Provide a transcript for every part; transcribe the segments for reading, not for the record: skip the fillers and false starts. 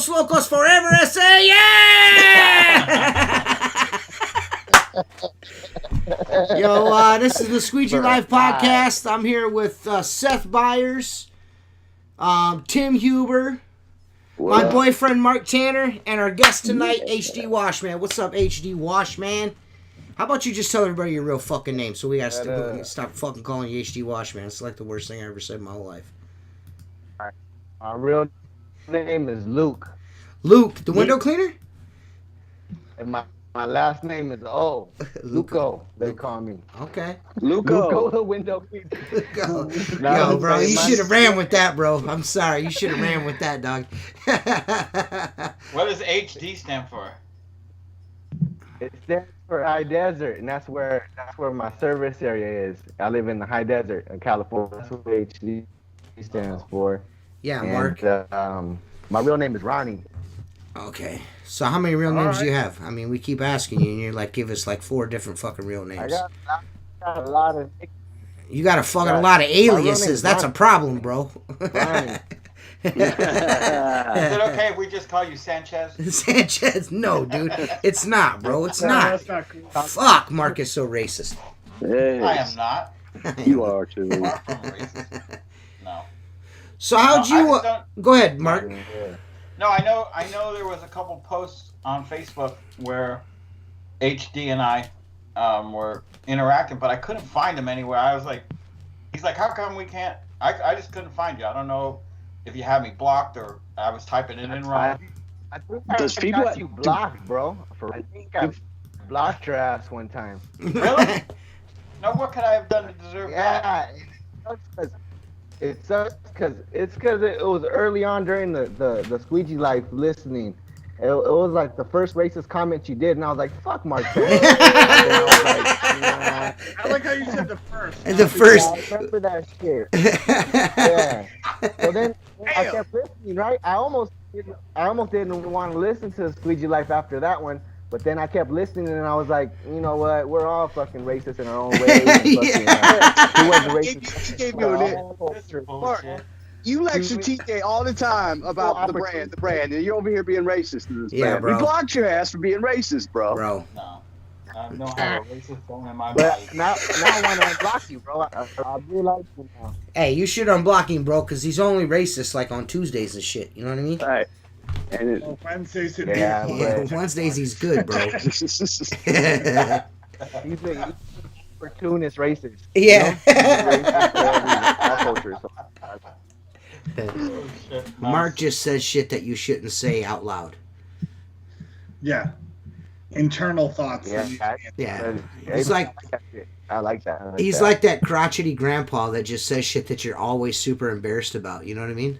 Locos forever, SA, yeah! Yo, this is the Squeegee Live Podcast. I'm here with Seth Byers, Tim Huber, my boyfriend Mark Tanner, and our guest tonight, HD Washman. What's up, HD Washman? How about you just tell everybody your real fucking name so we gotta stop fucking calling you HD Washman. It's like the worst thing I ever said in my whole life. My real name is Luke. Luke, the window cleaner? And my last name is Luco, they call me. Okay. Luco, the window cleaner. Luco. Yo, bro, you should have ran with that, bro. I'm sorry. You should have ran with that, dog. What does HD stand for? It stands for High Desert, and that's where my service area is. I live in the High Desert in California. That's what HD stands for. Yeah, and, Mark. My real name is Ronnie. Okay. So how many real names do you have? I mean, we keep asking you, and you're like, give us like 4 different fucking real names. I got a lot of... You got a fucking a lot of aliases. That's a problem, bro. Is it okay if we just call you Sanchez? Sanchez? No, dude. It's not, bro. It's not. That's not cool. Fuck, Mark is so racist. Hey, I am not. you are too. Far from racist. No. So how'd you... go ahead, Mark. No, I know there was a couple posts on Facebook where HD and I were interacting, but I couldn't find him anywhere. I was like, he's like, how come we can't? I just couldn't find you. I don't know if you had me blocked or I was typing it in wrong. I think Does I people got you blocked, bro. I think I blocked your ass one time. Really? No, what could I have done to deserve that? Yeah, it sucks because it was early on during the Squeegee Life listening. It was like the first racist comment you did, and I was like, "Fuck Mark." I like how you said the first. The first. I remember that shit. Yeah. So then I kept listening. Right? I almost didn't want to listen to Squeegee Life after that one. But then I kept listening, and I was like, you know what? We're all fucking racist in our own way. He wasn't racist. He gave you Mark, you lecture TJ all the time about the brand, and you're over here being racist to this brand. Bro. We blocked your ass for being racist, bro. No. I don't have a racist bone in my But body. now I want to unblock you, bro. I realize you now. Hey, you should unblock him, bro, because he's only racist like on Tuesdays and shit. You know what I mean? Right. And Wednesdays would Yeah, Yeah, Wednesdays he's good, bro. He's a opportunist racist. Yeah. All cultures. Oh, shit. Mark just says shit that you shouldn't say out loud. Yeah. Internal thoughts. Yeah, Yeah. He's like, I like that. he's like that crotchety grandpa that just says shit that you're always super embarrassed about. You know what I mean?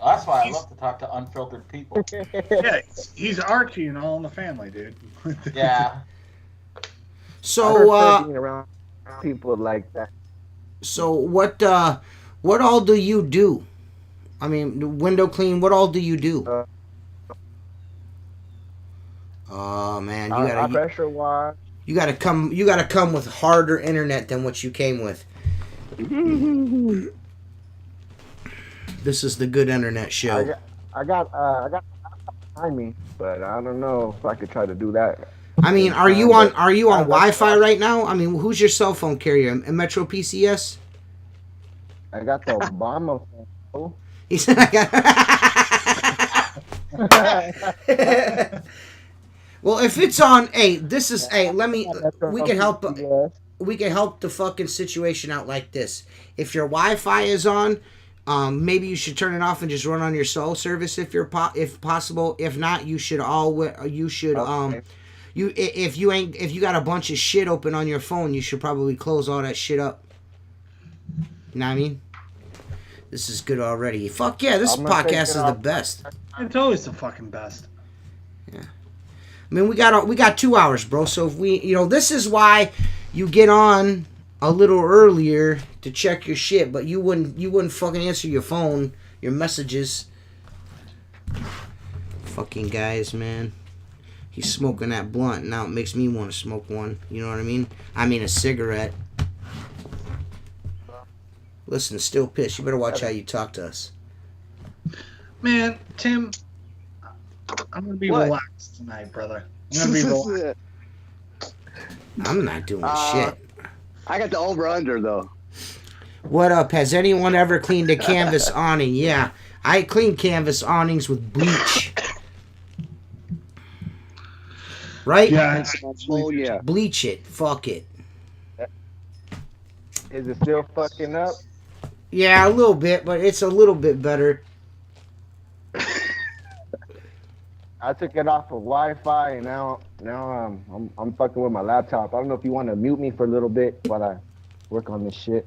That's why I love to talk to unfiltered people. Yeah, he's Archie and All in the Family, dude. Yeah. So, being around people like that. So what all do you do? I mean, window clean. What all do you do? Oh man, I pressure wash. You gotta come with harder internet than what you came with. This is the good internet show. I got behind me, but I don't know if I could try to do that. I mean, are you on Wi-Fi right now? I mean, who's your cell phone carrier? A Metro PCS? I got the Obama phone. He said, "I got." Well, if it's on, hey, this is, hey, let me. We can help. We can help the fucking situation out like this. If your Wi-Fi is on, maybe you should turn it off and just run on your cell service if possible. If not, you should Okay. if you got a bunch of shit open on your phone, you should probably close all that shit up. You know what I mean? This is good already. Fuck yeah, this podcast is the best. It's always the fucking best. Yeah. I mean, we got 2 hours, bro. So if we, this is why you get on a little earlier to check your shit, but you wouldn't fucking answer your phone, your messages. Fucking guys, man. He's smoking that blunt. Now it makes me want to smoke one. You know what I mean? I mean a cigarette. Listen, still piss. You better watch how you talk to us. Man, Tim, I'm gonna be relaxed tonight, brother. I'm gonna be relaxed. I'm not doing shit. I got the over-under, though. What up? Has anyone ever cleaned a canvas awning? Yeah. I clean canvas awnings with bleach. Right? Yeah. Yeah. Bleach it. Fuck it. Is it still fucking up? Yeah, a little bit, but it's a little bit better. I took it off of Wi-Fi, and now I'm fucking with my laptop. I don't know if you want to mute me for a little bit while I work on this shit.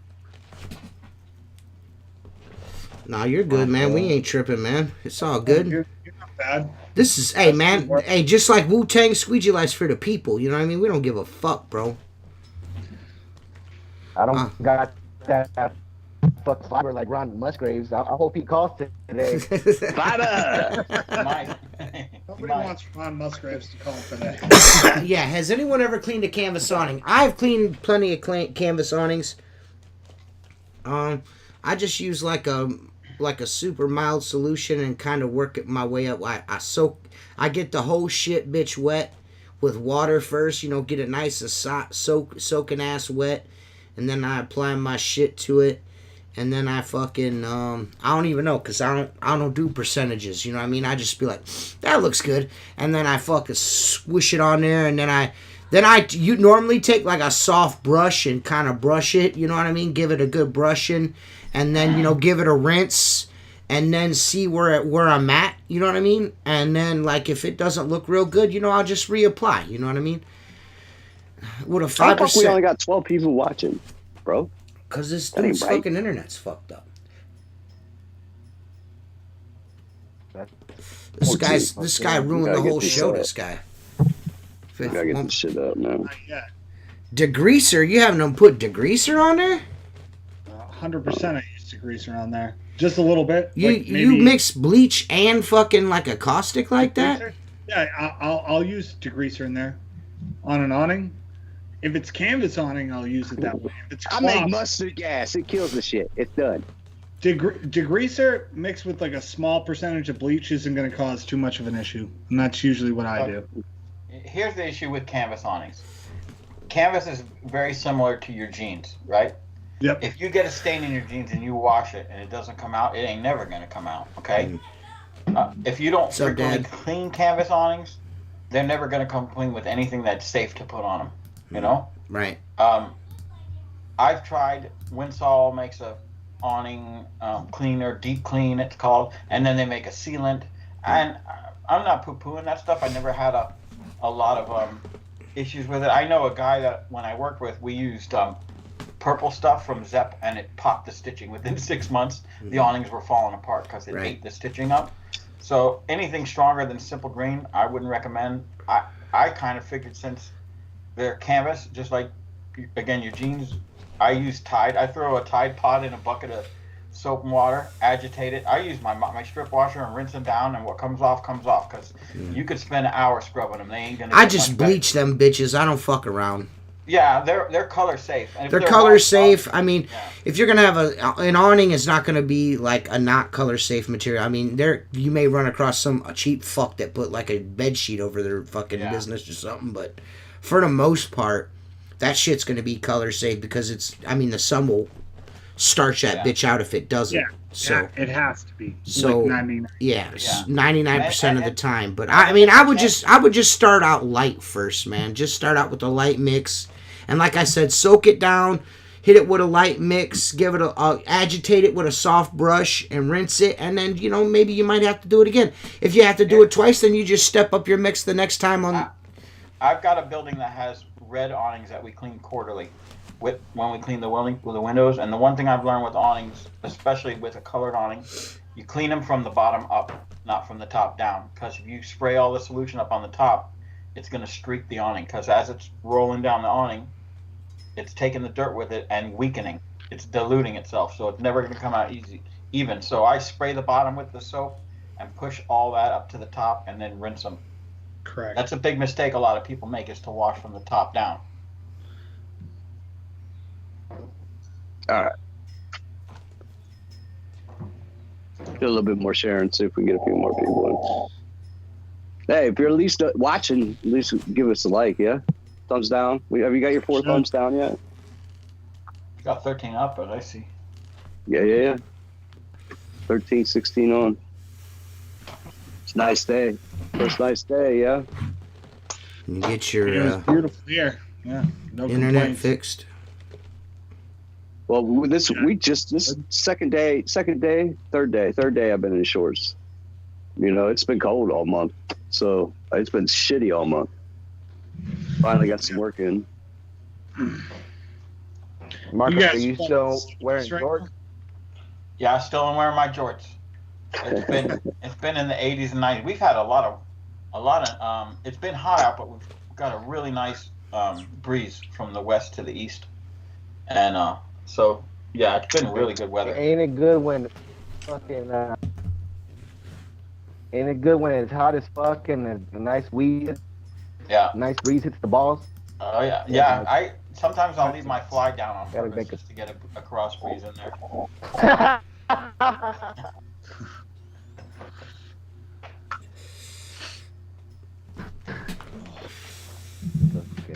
Nah, you're good, man. We ain't tripping, man. It's all good. You're not bad. This is, hey, man. Hey, just like Wu-Tang, Squeegee Life's for the people. You know what I mean? We don't give a fuck, bro. I don't got that fuck fiber like Ron Musgraves. I hope he calls today. Fiber! Nobody wants Ron Musgraves to call today. Yeah, has anyone ever cleaned a canvas awning? I've cleaned plenty of canvas awnings. I just use like a super mild solution and kind of work it my way up. I get the whole shit bitch wet with water first, get it nice and soaking ass wet, and then I apply my shit to it, and then I fucking I don't even know, cause I don't do percentages, you know what I mean? I just be like, that looks good, and then I fucking swish it on there, and then you normally take like a soft brush and kind of brush it, you know what I mean? Give it a good brushing, and then give it a rinse, and then see where I'm at, you know what I mean? And then like if it doesn't look real good, I'll just reapply, you know what I mean? With a 5%. I think we only got 12 people watching, bro. Cause this dude's fucking internet's fucked up. This guy ruined the whole show. This guy. I gotta get this shit up, man. Degreaser, you having them put degreaser on there? 100% I used degreaser on there. Just a little bit. You mix bleach and fucking like a caustic like that? Yeah, I'll use degreaser in there on an awning. If it's canvas awning, I'll use it that way. If it's cloth, I make mustard gas. It kills the shit. It's done. Degreaser mixed with like a small percentage of bleach isn't going to cause too much of an issue, and that's usually what I do. Here's the issue with canvas awnings. Canvas is very similar to your jeans, right? Yep. If you get a stain in your jeans and you wash it and it doesn't come out, it ain't never going to come out, okay? If you don't frequently clean canvas awnings, they're never going to come clean with anything that's safe to put on them, you know? Right. I've tried, Winsol makes a awning cleaner, deep clean it's called, and then they make a sealant. And I'm not poo-pooing that stuff. I never had a lot of issues with it. I know a guy that when I worked with, we used purple stuff from Zepp, and it popped the stitching within 6 months. The awnings were falling apart because it ate the stitching up. So anything stronger than simple green, I wouldn't recommend. I kind of figured since they're canvas, just like again your jeans, I use Tide. I throw a Tide pod in a bucket of soap and water, agitate it. I use my strip washer and rinse them down, and what comes off because you could spend an hour scrubbing them. They ain't gonna. I just bleach them bitches. I don't fuck around. Yeah, they're color safe. And if They're color washed safe. off- I mean, yeah. if you're gonna have an awning, it's not gonna be like a not color safe material. I mean, you may run across a cheap fuck that put like a bed sheet over their fucking business or something, but for the most part, that shit's gonna be color safe because the sun will starch that bitch out if it doesn't. Yeah. So it has to be. So like 99. yeah, Yeah. 99% of the And- time. But I would just start out light first, man. Just start out with a light mix, and like I said, soak it down, hit it with a light mix, give it agitate it with a soft brush, and rinse it. And then maybe you might have to do it again. If you have to do it twice, then you just step up your mix the next time on. I've got a building that has red awnings that we clean quarterly. When we clean the windows, and the one thing I've learned with awnings, especially with a colored awning, you clean them from the bottom up, not from the top down. Because if you spray all the solution up on the top, it's going to streak the awning. Because as it's rolling down the awning, it's taking the dirt with it and weakening. It's diluting itself, so it's never going to come out even. So I spray the bottom with the soap and push all that up to the top, and then rinse them. Correct. That's a big mistake a lot of people make, is to wash from the top down. All right. Do a little bit more sharing, see if we can get a few more people in. Hey, if you're at least watching, at least give us a like, yeah? Thumbs down. Have you got your 4 thumbs down yet? Got 13 up, but I see. Yeah. 13, 16 on. It's a nice day. First nice day, yeah? You get It your was beautiful here. Yeah. No internet complaints. fixed. Well, this second day, third day I've been in shorts. It's been cold all month, so it's been shitty all month. Finally got some work in. Marcus, guys are you want still to wearing straight- shorts? Yeah, I still am wearing my jorts. It's been in the 80s and 90s. We've had a lot of it's been hot out, but we've got a really nice breeze from the west to the east, and so yeah, it's been really good weather. Ain't it good when fucking ain't it good when it's hot as fuck and a nice breeze hits the balls? Oh yeah. I sometimes I'll leave my fly down on Gotta purpose make just to get a cross breeze in there.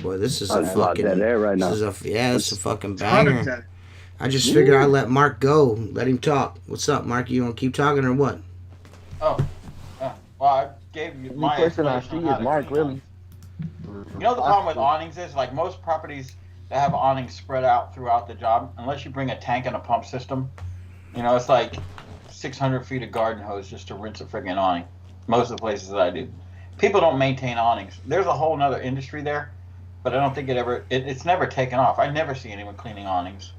Boy, this is A a lot of fucking. dead air right now. This is a fucking Ton of banger. that. I just figured I'd let Mark go. Let him talk. What's up, Mark? You want to keep talking or what? Well, I gave you The my only person I explanation see on how is to Mark, clean really. You know the problem with awnings is, like, most properties that have awnings spread out throughout the job, unless you bring a tank and a pump system, it's like 600 feet of garden hose just to rinse a friggin' awning. Most of the places that I do. People don't maintain awnings. There's a whole nother industry there, but I don't think it's never taken off. I never see anyone cleaning awnings.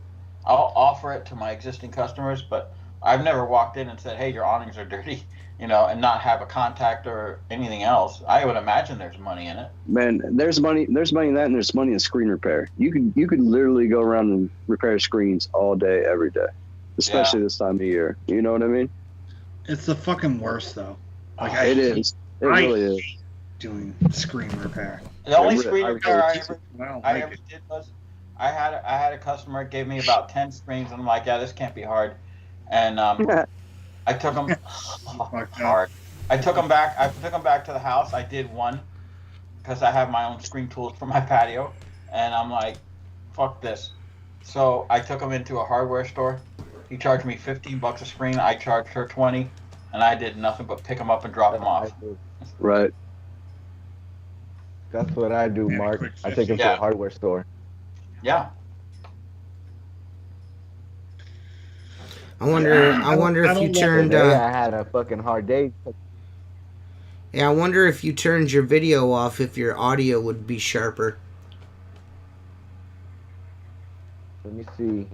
I'll offer it to my existing customers, but I've never walked in and said, hey, your awnings are dirty, and not have a contact or anything else. I would imagine there's money in it. Man, there's money in that, and there's money in screen repair. You could literally go around and repair screens all day, every day, especially this time of year. You know what I mean? It's the fucking worst, though. Like, It is. It really is. doing screen repair. The only I screen really- repair I Wow, ever did was I had a customer gave me about 10 screens, and I'm like, yeah, this can't be hard. And I took them hard. I took them back to the house. I did one because I have my own screen tools for my patio, and I'm like, fuck this. So I took them into a hardware store. He charged me $15 a screen. I charged her 20, and I did nothing but pick them up and drop them off. Right. That's what I do, Yeah, Mark. quick I take him to Yeah. a hardware store. Yeah. I wonder I if you don't turned. Today I had a fucking hard day. Yeah, I wonder if you turned your video off, if your audio would be sharper. Let me see.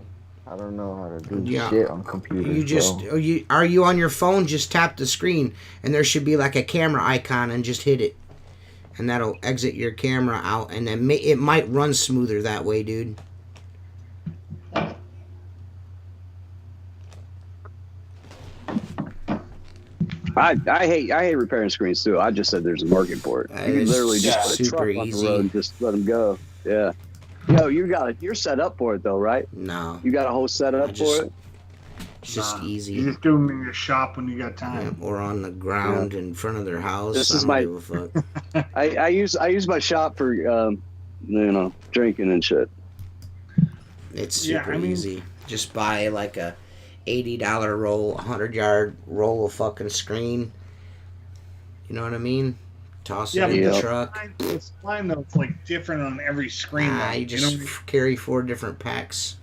I don't know how to do Yeah. shit on computers. You just bro. are you on your phone? Just tap the screen, and there should be like a camera icon, and just hit it, and that'll exit your camera out, and then it might run smoother that way, dude. I hate repairing screens too. I just said there's a market for it. You can It's literally just yeah, put a super truck on easy. the road and just let them go. Yeah. No, you're set up for it though, right? No. You got a whole setup for it? It's just easy. You just do them in your shop when you got time. Or on the ground in front of their house. This I is don't give a fuck. I use my shop for drinking and shit. It's super easy. Just buy like a $80 roll, 100-yard roll of fucking screen. You know what I mean? Toss it in the truck. It's fine though. It's like different on every screen. You just carry 4 different packs.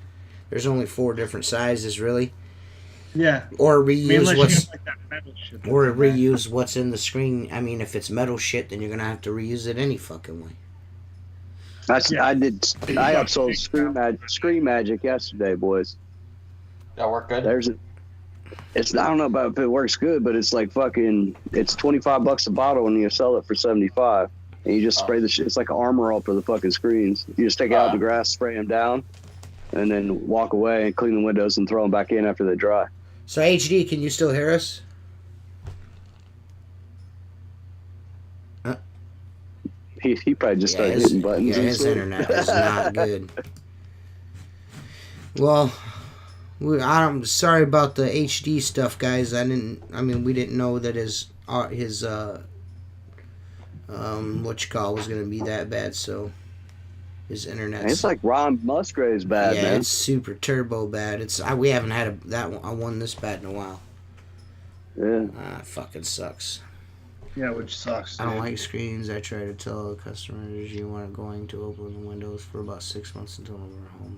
There's only 4 different sizes, really. Yeah. Or reuse reuse what's in the screen. I mean, if it's metal shit, then you're gonna have to reuse it any fucking way. I upsold Screen Magic yesterday, boys. That work good? I don't know about if it works good, but it's like it's $25 a bottle and you sell it for $75. And you just spray the shit. It's like an armor all for the fucking screens. You just take out the grass, spray them down, and then walk away and clean the windows and throw them back in after they dry. So HD, can you still hear us? He probably just started hitting buttons. Yeah, his internet is not good. Well, I'm sorry about the HD stuff, guys. We didn't know that his was gonna be that bad. So his internet. It's like Ron Musgrave's bad, man. Yeah, it's super turbo bad. We haven't had one this bad in a while. Yeah. It fucking sucks. Yeah, which sucks. I don't like screens. I try to tell customers you are going to open the windows for about 6 months until we're home.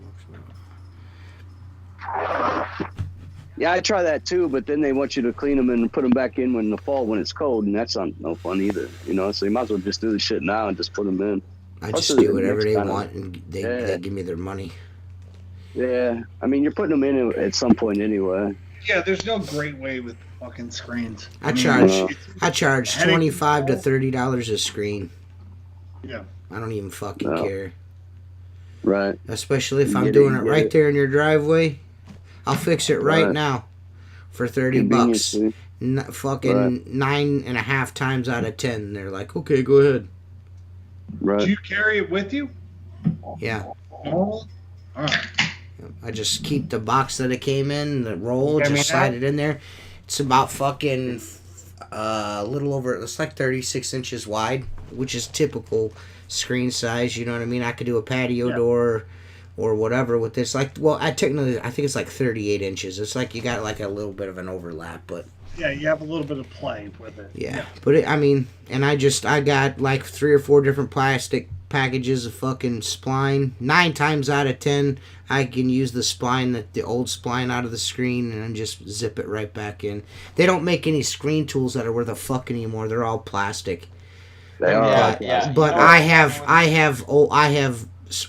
Yeah, I try that too, but then they want you to clean them and put them back in in the fall when it's cold, and that's no fun either. So you might as well just do the shit now and just put them in. I just do whatever they want, and they give me their money. Yeah, you're putting them in at some point anyway. Yeah, there's no great way with fucking screens. I charge $25 to $30 a screen. Yeah. I don't even fucking care. Right. Especially if I'm doing it right there in your driveway. I'll fix it right now for $30. Fucking 9.5 times out of 10, they're like, okay, go ahead. Right. Do you carry it with you? Yeah. All right. I just keep the box that it came in, the roll, just slide it in there. It's about fucking a little over, it's like 36 inches wide, which is typical screen size. You know what I mean? I could do a patio door or whatever with this. I think it's like 38 inches. It's like you got like a little bit of an overlap, but yeah, you have a little bit of play with it. Yeah. But I got like 3 or 4 different plastic packages of fucking spline. 9 times out of 10, I can use the spline, the old spline out of the screen, and just zip it right back in. They don't make any screen tools that are worth a fuck anymore. They're all plastic. They are. But I have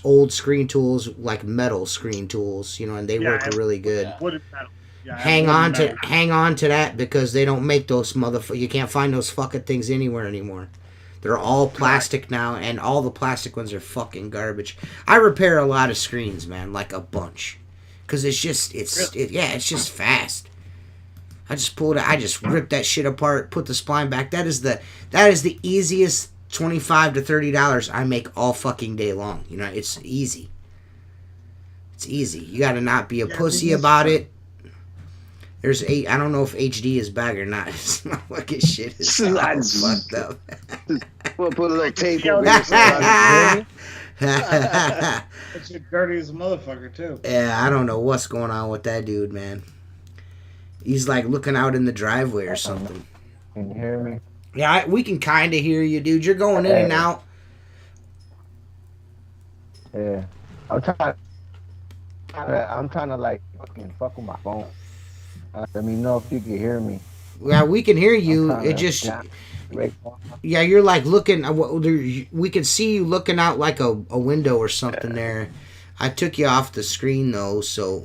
old screen tools, like metal screen tools, and they work really good. Wood and metal. Yeah, hang on to that, because they don't make those you can't find those fucking things anywhere anymore. They're all plastic now, and all the plastic ones are fucking garbage. I repair a lot of screens, man, like a bunch, because it's just fast. I just rip that shit apart, put the spline back. That is the easiest $25 to $30 I make all fucking day long. It's easy. It's easy. You got to not be a pussy about it. I don't know if HD is back or not. It's not fucking shit. It's fucked up. We'll put a little tape over it. It's dirty as a motherfucker too. Yeah, I don't know what's going on with that dude, man. He's like looking out in the driveway or something. Can you hear me? Yeah, we can kind of hear you, dude. You're going in and out. Yeah, I'm trying to like fucking fuck with my phone. Let me know if you can hear me. Yeah, we can hear you. Yeah, you're like looking. We can see you looking out like a window or something there. I took you off the screen though, so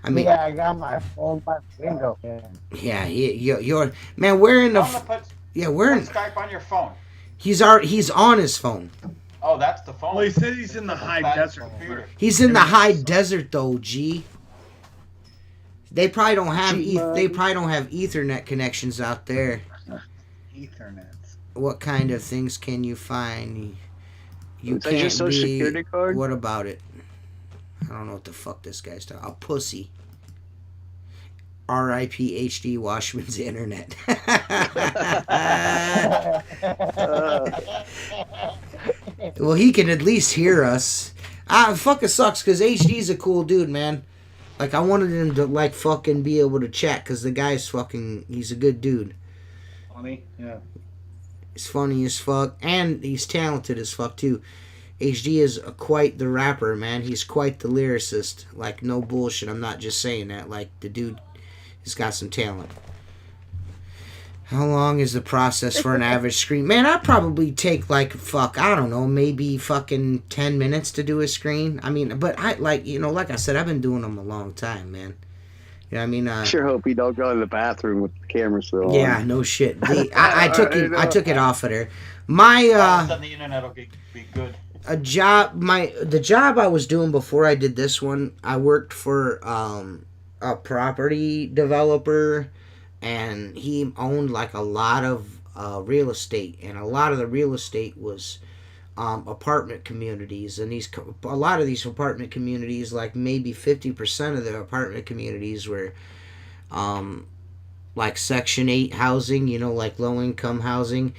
yeah, I got my phone by the window. Yeah, you're man. We're in the. We're in Skype on your phone. He's on his phone. Oh, that's the phone. Well, he said he's in the high desert. He's in the high desert though, G. They probably don't have Ethernet connections out there. Ethernet. What kind of things can you find? You Is that can't your social be. security card? What about it? I don't know what the fuck this guy's talking. A pussy. R.I.P. HD Washman's internet. Well, he can at least hear us. Fucking sucks because HD's a cool dude, man. Like, I wanted him to, like, fucking be able to chat because the guy's fucking, he's a good dude. Funny, yeah. He's funny as fuck, and he's talented as fuck, too. HD is quite the rapper, man. He's quite the lyricist. Like, no bullshit. I'm not just saying that. Like, the dude has got some talent. How long is the process for an average screen? Man, I'd probably take, like, I don't know, maybe fucking 10 minutes to do a screen. I mean, but I, like, you know, like I said, I've been doing them a long time, man. You know what I mean? Sure hope you don't go to the bathroom with the camera still on. Yeah, no shit. I took it off of there. My, the internet will be good. the job I was doing before I did this one, I worked for a property developer, and he owned like a lot of real estate, and a lot of the real estate was apartment communities, and a lot of these apartment communities, like maybe 50% of the apartment communities were like Section 8 housing, you know, like low income housing.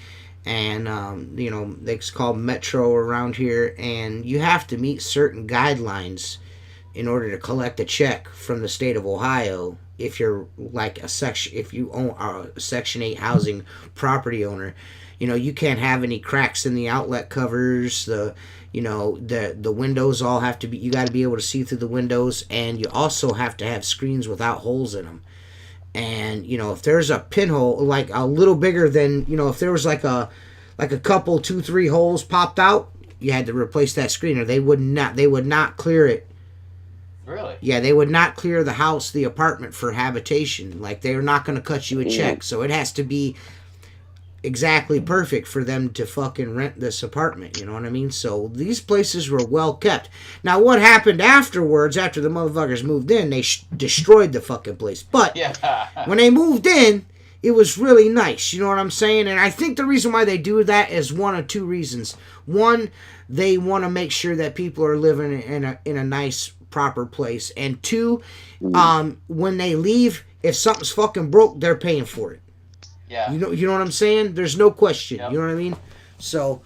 And, you know, it's called Metro around here, and you have to meet certain guidelines in order to collect a check from the state of Ohio if you're like if you own a Section 8 housing property owner. You know, you can't have any cracks in the outlet covers, the windows all have to be, you got to be able to see through the windows, and you also have to have screens without holes in them. And, you know, if there's a pinhole, like a little bigger than, you know, if there was like a couple, 2-3 holes popped out, you had to replace that screen, or they would not clear it. Really? Yeah, they would not clear the apartment for habitation. Like, they're not going to cut you a check. So it has to be exactly perfect for them to fucking rent this apartment. You know what I mean? So these places were well kept. Now, what happened afterwards, after the motherfuckers moved in, they destroyed the fucking place. But when they moved in, it was really nice. You know what I'm saying? And I think the reason why they do that is one of two reasons. One, they want to make sure that people are living in a nice, proper place. And two, when they leave, if something's fucking broke, they're paying for it. Yeah. You know what I'm saying? There's no question. Yep. You know what I mean? So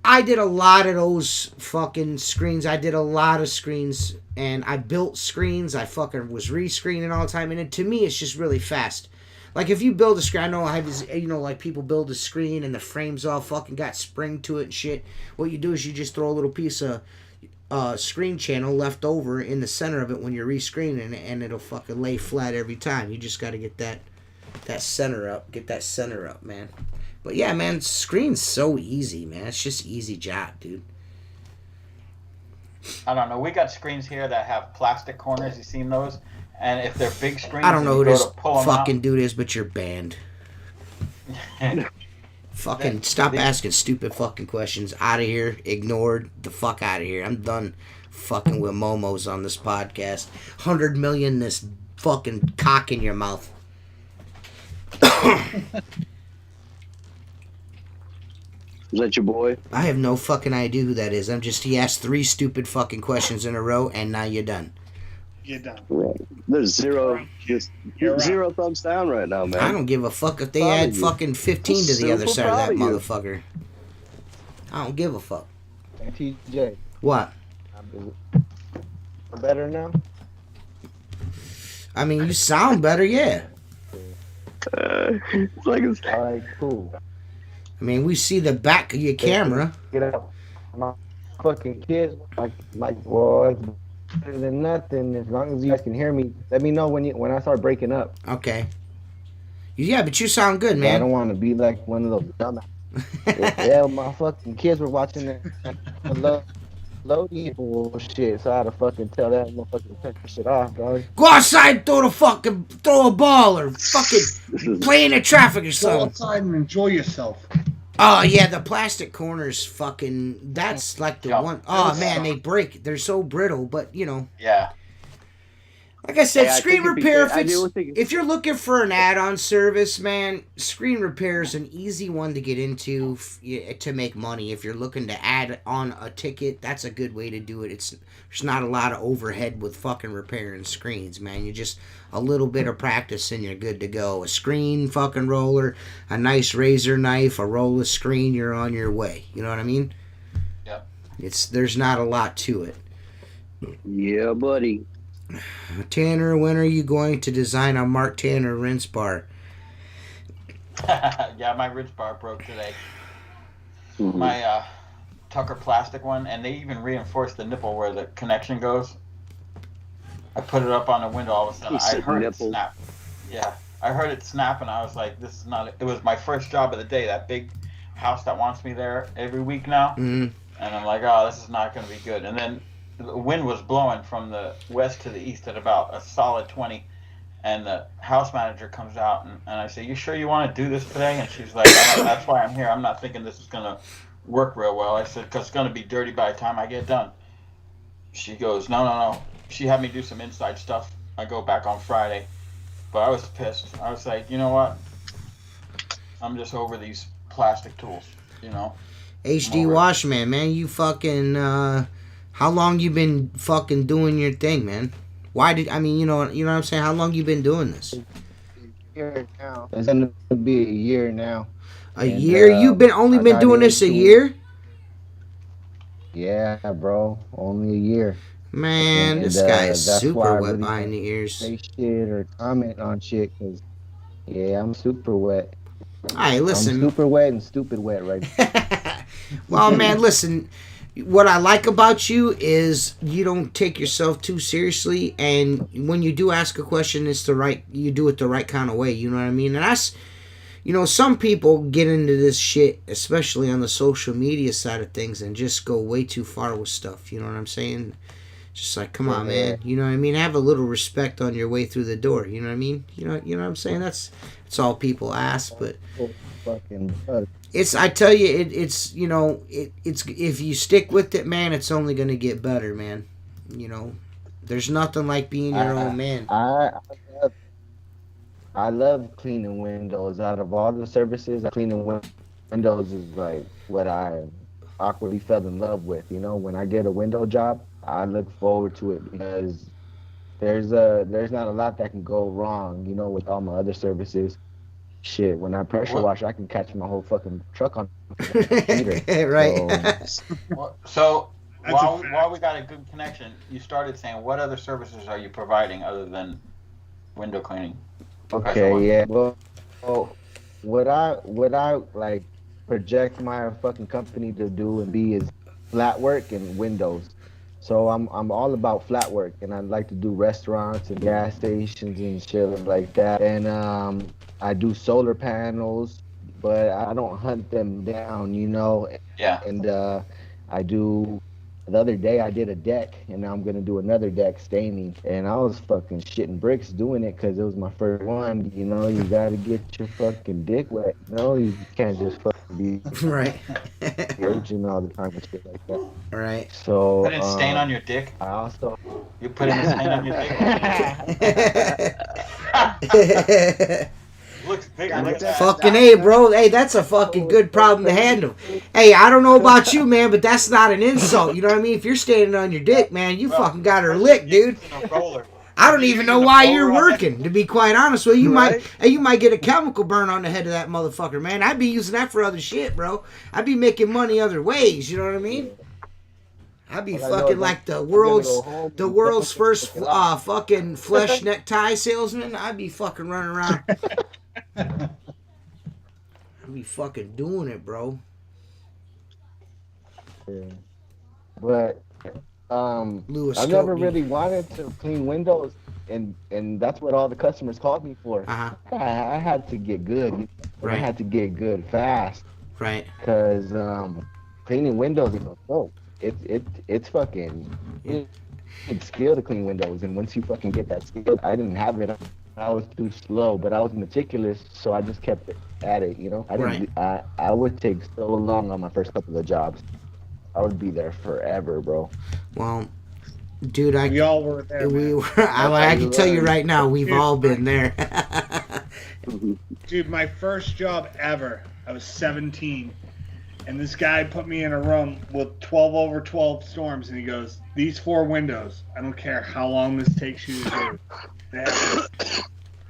I did a lot of those fucking screens. I did a lot of screens, and I built screens. I fucking was re-screening all the time, and to me, it's just really fast. Like, if you build a screen, I know I have this, you know, like people build a screen and the frame's all fucking got spring to it and shit. What you do is you just throw a little piece of screen channel left over in the center of it when you're re-screening, and it'll fucking lay flat every time. You just got to get that center up. Get that center up, man. But yeah, man, screen's so easy, man. It's just easy job, dude. I don't know. We got screens here that have plastic corners. You seen those? And if they're big screens, I don't know who this fucking out, dude is, but you're banned. Fucking stop asking stupid fucking questions. Out of here. Ignored. The fuck out of here. I'm done fucking with momos on this podcast. 100 million this fucking cock in your mouth. Is that your boy? I have no fucking idea who that is. He asked 3 stupid fucking questions in a row, and now you're done. You're done. Right. There's zero thumbs down right now, man. I don't give a fuck if they add fucking 15 to the other side of that motherfucker. I don't give a fuck. TJ. What? Better now? I mean, you sound better, yeah. It's like it's... All right, cool. I mean, we see the back of your camera. Get up. My fucking kids, like, well, it's better than nothing. As long as you guys can hear me, let me know when I start breaking up. Okay. Yeah, but you sound good, man. I don't want to be like one of those dumb. Yeah, my fucking kids were watching that Loading bullshit, so I had to fucking tell that motherfucker to cut that shit off, dog. Go outside, throw a ball, or fucking play in the traffic or something. Go outside and enjoy yourself. Oh yeah, the plastic corners, fucking. That's like the one. Oh man, they break. They're so brittle, but you know. Yeah. Like I said, Hey, I screen think it'd be repair, good. if you're looking for an add-on service, man, screen repair is an easy one to get into to make money. If you're looking to add on a ticket, that's a good way to do it. There's not a lot of overhead with fucking repairing screens, man. You just a little bit of practice and you're good to go. A screen fucking roller, a nice razor knife, a roll of screen, you're on your way. You know what I mean? Yep. There's not a lot to it. Yeah, buddy. Tanner, when are you going to design a Mark Tanner rinse bar? Yeah, my rinse bar broke today. Mm-hmm. My Tucker plastic one, and they even reinforced the nipple where the connection goes. I put it up on the window, all of a sudden I heard it snap. Yeah, I heard it snap, and I was like, this is not... It was my first job of the day, that big house that wants me there every week now. Mm-hmm. And I'm like, oh, this is not going to be good. And then the wind was blowing from the west to the east at about a solid 20. And the house manager comes out, and I say, you sure you want to do this today? And she's like, that's why I'm here. I'm not thinking this is going to work real well. I said, because it's going to be dirty by the time I get done. She goes, no. She had me do some inside stuff. I go back on Friday. But I was pissed. I was like, you know what? I'm just over these plastic tools, you know? HD Washman, man, you fucking, how long you been fucking doing your thing, man? You know what I'm saying? How long you been doing this? Year now. It's gonna be a year now. A year? You've only been doing this a year? Yeah, bro. Only a year. Man, this guy is super wet really behind the ears. say shit or comment on shit, because, yeah, I'm super wet. Alright, listen. I'm super wet and stupid wet right now. Well, man, listen. What I like about you is you don't take yourself too seriously, and when you do ask a question, you do it the right kind of way. You know what I mean? And that's, some people get into this shit, especially on the social media side of things, and just go way too far with stuff. You know what I'm saying? Just like, come on, man. You know what I mean? Have a little respect on your way through the door. You know what I mean? You know what I'm saying? That's all people ask, but I tell you, it's if you stick with it, man, it's only gonna get better, man. There's nothing like being your own man. I love cleaning windows. Out of all the services, cleaning windows is like what I awkwardly fell in love with. When I get a window job, I look forward to it because there's not a lot that can go wrong, with all my other services. Shit, when I pressure wash, I can catch my whole fucking truck on heater. Right. So while we got a good connection, you started saying, what other services are you providing other than window cleaning? Okay, yeah. Well, what I like project my fucking company to do and be is flat work and windows. So I'm all about flat work, and I like to do restaurants and gas stations and shit like that. And I do solar panels, but I don't hunt them down, Yeah. And the other day I did a deck, and now I'm gonna do another deck staining, and I was fucking shitting bricks doing it because it was my first one. You gotta get your fucking dick wet. You can't just fucking be right. virgin all the time and shit like that. Right. So put in stain on your dick. I also you put in a stain on your dick. Looks bigger. Look at that. Fucking A, bro. Hey, that's a fucking good problem to handle. Hey, I don't know about you, man, but that's not an insult. You know what I mean? If you're standing on your dick, man, you fucking got her licked, dude. I don't even know why you're working, to be quite honest with you. You might get a chemical burn on the head of that motherfucker, man. I'd be using that for other shit, bro. I'd be making money other ways, you know what I mean? I'd be fucking like the world's first fucking flesh necktie salesman. I'd be fucking running around. I'd be fucking doing it, bro. Yeah. But Lewis I never really wanted to clean windows, and that's what all the customers called me for. Uh-huh. I had to get good. Right. I had to get good fast. Right. Because cleaning windows, it's fucking it's skill to clean windows, and once you fucking get that skill, I didn't have it. I was too slow, but I was meticulous, so I just kept at it. I would take so long on my first couple of jobs. I would be there forever, bro. Well, Dude, We all were there, we man. were. I can tell you right now, we've all been there. Dude, my first job ever, I was 17, and this guy put me in a room with 12 over 12 storms, and he goes, "These 4 windows, I don't care how long this takes you to do."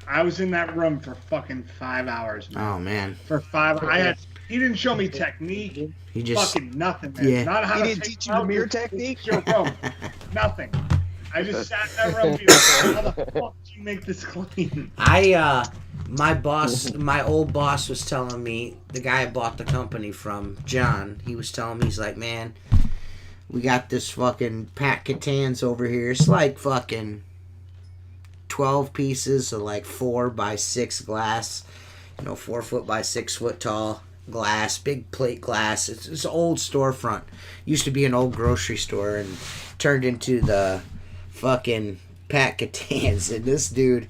I was in that room for fucking 5 hours, man. Oh man, For 5 he didn't show me technique. he just Fucking nothing, man. Yeah. Not how He to didn't take teach you the mirror technique? Your room. Nothing. I just sat in that room and be like, how the fuck do you make this clean? my boss, my old boss was telling me, the guy I bought the company from, John, he was telling me, he's like, man, we got this fucking pack of cans over here. It's like fucking 12 pieces of like 4 by 6 glass, 4 foot by 6 foot tall glass, big plate glass. It's an old storefront. Used to be an old grocery store and turned into the fucking pack of cans. And this dude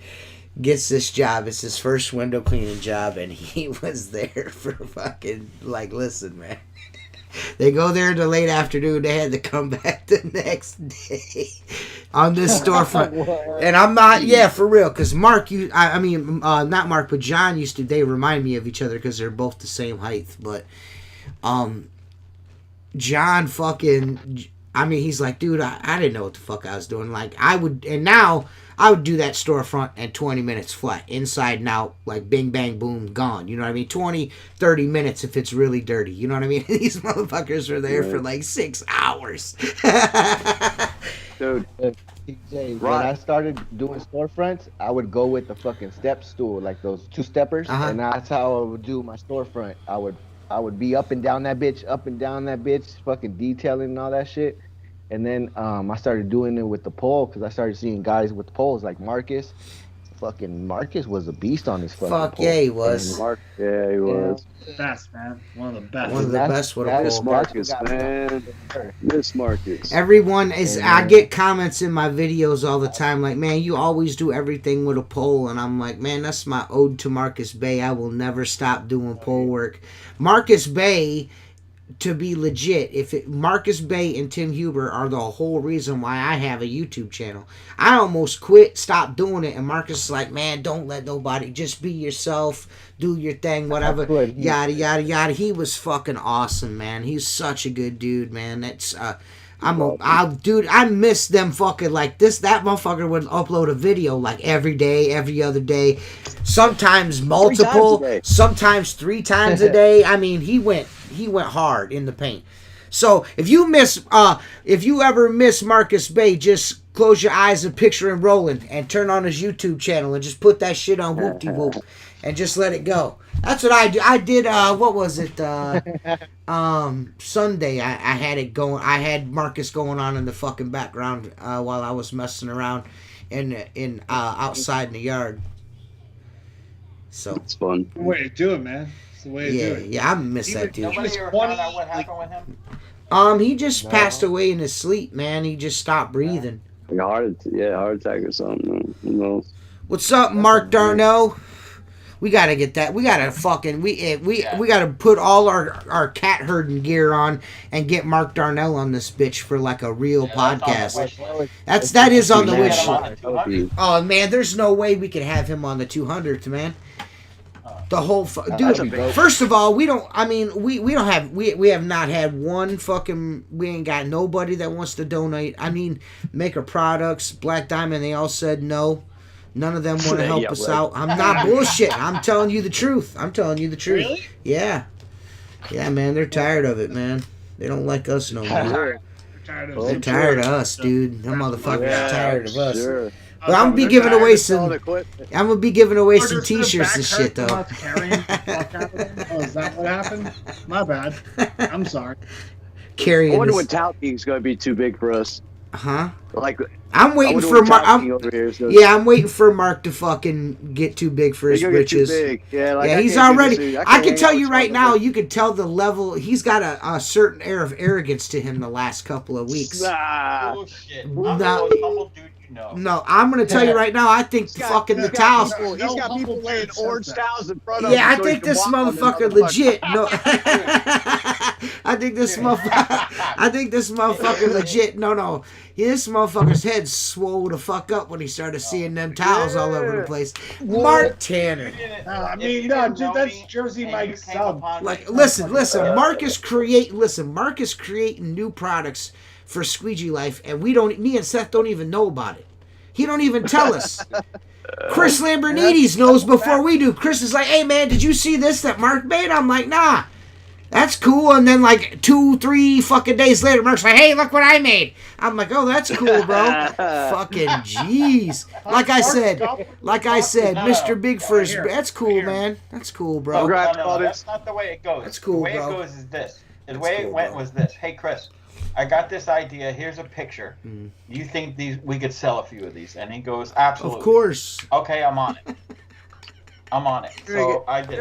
gets this job. It's his first window cleaning job, and he was there for fucking, like, listen, man. They go there in the late afternoon. They had to come back the next day on this storefront. And I'm not, for real, because Mark, not Mark, but John used to, they remind me of each other because they're both the same height. But John fucking, he's like, dude, I didn't know what the fuck I was doing. Like, I would do that storefront in 20 minutes flat, inside and out, like bing, bang, boom, gone. You know what I mean? 20, 30 minutes if it's really dirty. You know what I mean? These motherfuckers are there for like 6 hours. Dude. TJ, when I started doing storefronts, I would go with the fucking step stool, like those 2-steppers, and that's how I would do my storefront. I would be up and down that bitch, fucking detailing and all that shit. And then I started doing it with the pole because I started seeing guys with poles like Marcus. Fucking Marcus was a beast on his fucking pole. Yeah, he was. He was. Best, man. One of the best. One of the best with a pole. Miss Marcus, man. Miss Marcus. Everyone is. I get comments in my videos all the time like, man, you always do everything with a pole. And I'm like, man, that's my ode to Marcus Bay. I will never stop doing pole work. Marcus Bay, to be legit, Marcus Bay and Tim Huber are the whole reason why I have a YouTube channel. I almost stopped doing it, and Marcus is like, man, don't let nobody, just be yourself, do your thing, whatever, yada, yada, yada. He was fucking awesome, man. He's such a good dude, man. That's, dude, I miss them fucking, like, that motherfucker would upload a video, like, every day, every other day, sometimes multiple, sometimes 3 times a day. I mean, he went hard in the paint. So if you ever miss Marcus Bay, just close your eyes and picture him rolling and turn on his YouTube channel and just put that shit on whoop-de-whoop and just let it go. That's what I do. I did, what was it? Sunday, I had it going. I had Marcus going on in the fucking background while I was messing around in outside in the yard. So it's fun. The way to do it, man. It's the way to do it. Yeah, I miss that dude. Nobody ever found out what happened with him? He just passed away in his sleep, man. He just stopped breathing. Like a heart attack or something. Who knows? What's up, Mark Darnell? We gotta get that. We gotta fucking we gotta put all our cat herding gear on and get Mark Darnell on this bitch for like a real podcast. That is on the wish list. Oh man, there's no way we could have him on the 200th, man. The whole dude. First of all, we don't have not had one fucking. We ain't got nobody that wants to donate. I mean, Maker Products, Black Diamond. They all said no. None of them want to help us out. I'm not bullshit. I'm telling you the truth. Really? Yeah, man. They're tired of it, man. They don't like us no more. They're tired of us, dude. Them motherfuckers are tired of us. Sure. But I'm gonna be giving away some. Some T-shirts and shit, though. Oh, is that what happened? My bad. I'm sorry. Carrying. I wonder when Talking's gonna be too big for us. Huh? Like, I'm waiting for Mark. I'm waiting for Mark to fucking get too big for his britches. Yeah, he's already. I can tell you right now. You can tell the level. He's got a certain air of arrogance to him the last couple of weeks. Bullshit. I'm the most humble dude you No. No, I'm gonna tell you right now. I think the towels. He's got people laying orange towels in front of Yeah, him. I so he think can this walk on the motherfucker legit. No, I think this motherfucker. I think this motherfucker legit. No. This motherfucker's head swole the fuck up when he started seeing them towels all over the place. Mark Tanner. I mean, no, dude, that's Jersey Mike's sub. Like, listen. Mark is creating new products for Squeegee Life, and me and Seth don't even know about it. He don't even tell us. Chris Lambernides knows before we do. Chris is like, hey man, did you see this that Mark made? I'm like, nah. That's cool. And then like 2-3 fucking days later, Mark's like, hey, look what I made. I'm like, oh, that's cool, bro. Fucking jeez. Like I said, Mr. Big First. That's cool, man. That's cool, bro. No, that's not the way it goes. That's cool, The way bro. it goes is this. The That's way cool, it went bro. was this. Hey, Chris, I got this idea. Here's a picture. You think we could sell a few of these? And he goes, absolutely. Of course. Okay, I'm on it. So I did.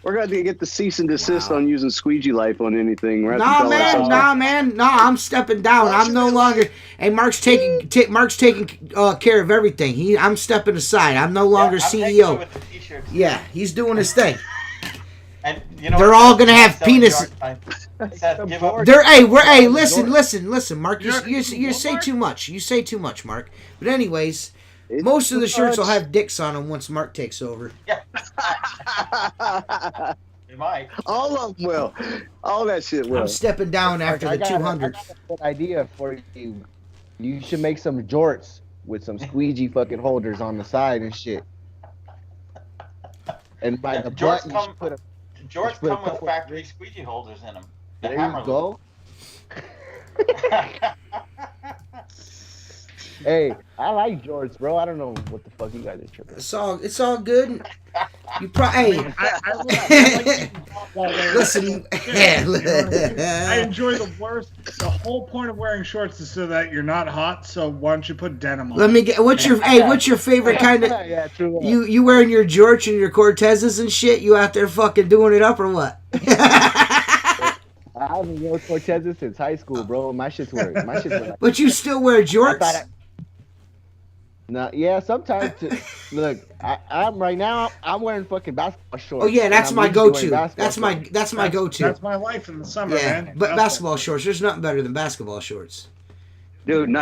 We're going to get the cease and desist on using Squeegee Life on anything. We're Nah, man. Nah, I'm stepping down. I'm no longer. Hey, Mark's taking care of everything. I'm stepping aside. I'm no longer CEO. With the t-shirts. Yeah, he's doing his thing. And you know They're all gonna have penis. Seth, give up. Listen, Mark. You say too much. You say too much, Mark. But anyways, most of the shirts will have dicks on them once Mark takes over. It might. All of them will. All that shit will. I'm stepping down after the 200. I got a good idea for you. You should make some jorts with some squeegee fucking holders on the side and shit. And by the butt, you should put a. Jorts come with factory squeegee holders in them. There you go. Hey, I like jorts, bro. I don't know what the fuck you guys are tripping. It's all good. You probably. Listen. I enjoy the worst. The whole point of wearing shorts is so that you're not hot. So why don't you put denim on? Let me get. What's your favorite kind of? Yeah, true. You wearing your George and your Cortezes and shit? You out there fucking doing it up or what? I haven't worn Cortezes since high school, bro. My shit's work. But you still wear jorts? No, yeah, sometimes. Look, I'm right now. I'm wearing fucking basketball shorts. Oh yeah, that's my go-to. That's my go-to. That's my life in the summer, man. But basketball shorts. There's nothing better than basketball shorts. Dude,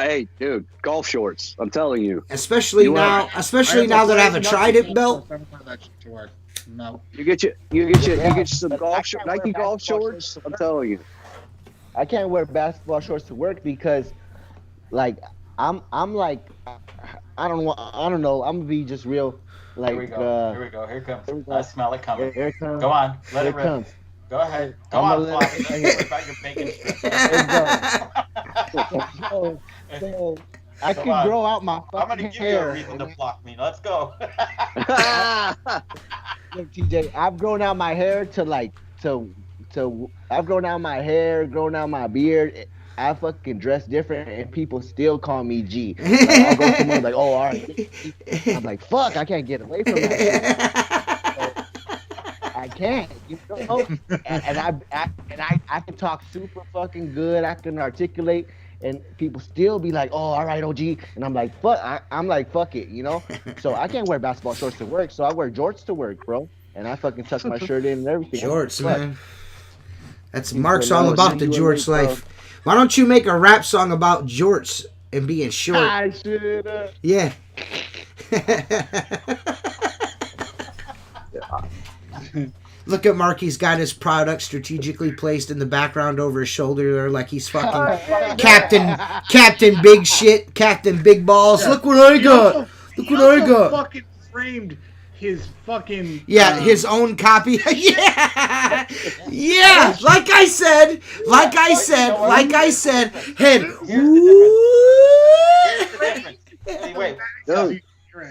golf shorts. I'm telling you. Especially now that I have a Trident belt. No. You get some golf shorts, Nike golf shorts. I'm telling you. I can't wear basketball shorts to work because, like, I'm like, I don't know. I'm gonna be just real. Like, here we go. Here it comes. I smell it coming. Here it comes. Go on. Let it rip. Comes. Go ahead. Go on, Floppy. Let's hear about your bacon strips. So I can grow out my I'm fucking gonna give you hair. a reason to block me. Let's go. Look, TJ, I've grown out my hair I've grown out my hair, grown out my beard. I fucking dress different, and people still call me G. Like, I'll go somewhere like, oh, all right. I'm like, fuck, I can't get away from that. So, I can't, you know. And I can talk super fucking good. I can articulate, and people still be like, oh, all right, OG. And I'm like, fuck. I'm like, fuck it, you know. So I can't wear basketball shorts to work. So I wear jorts to work, bro. And I fucking tuck my shirt in and everything. Jorts, man. That's Mark's all about the jorts life. Why don't you make a rap song about jorts and being short? I should. Yeah. Look at Mark. He's got his product strategically placed in the background over his shoulder there, like he's fucking Captain Big Shit, Captain Big Balls. Look what I got. Look what I got. Fucking framed his fucking his own copy. Yeah, like I said, head. Here's the difference. Hey, wait, Seth, here's the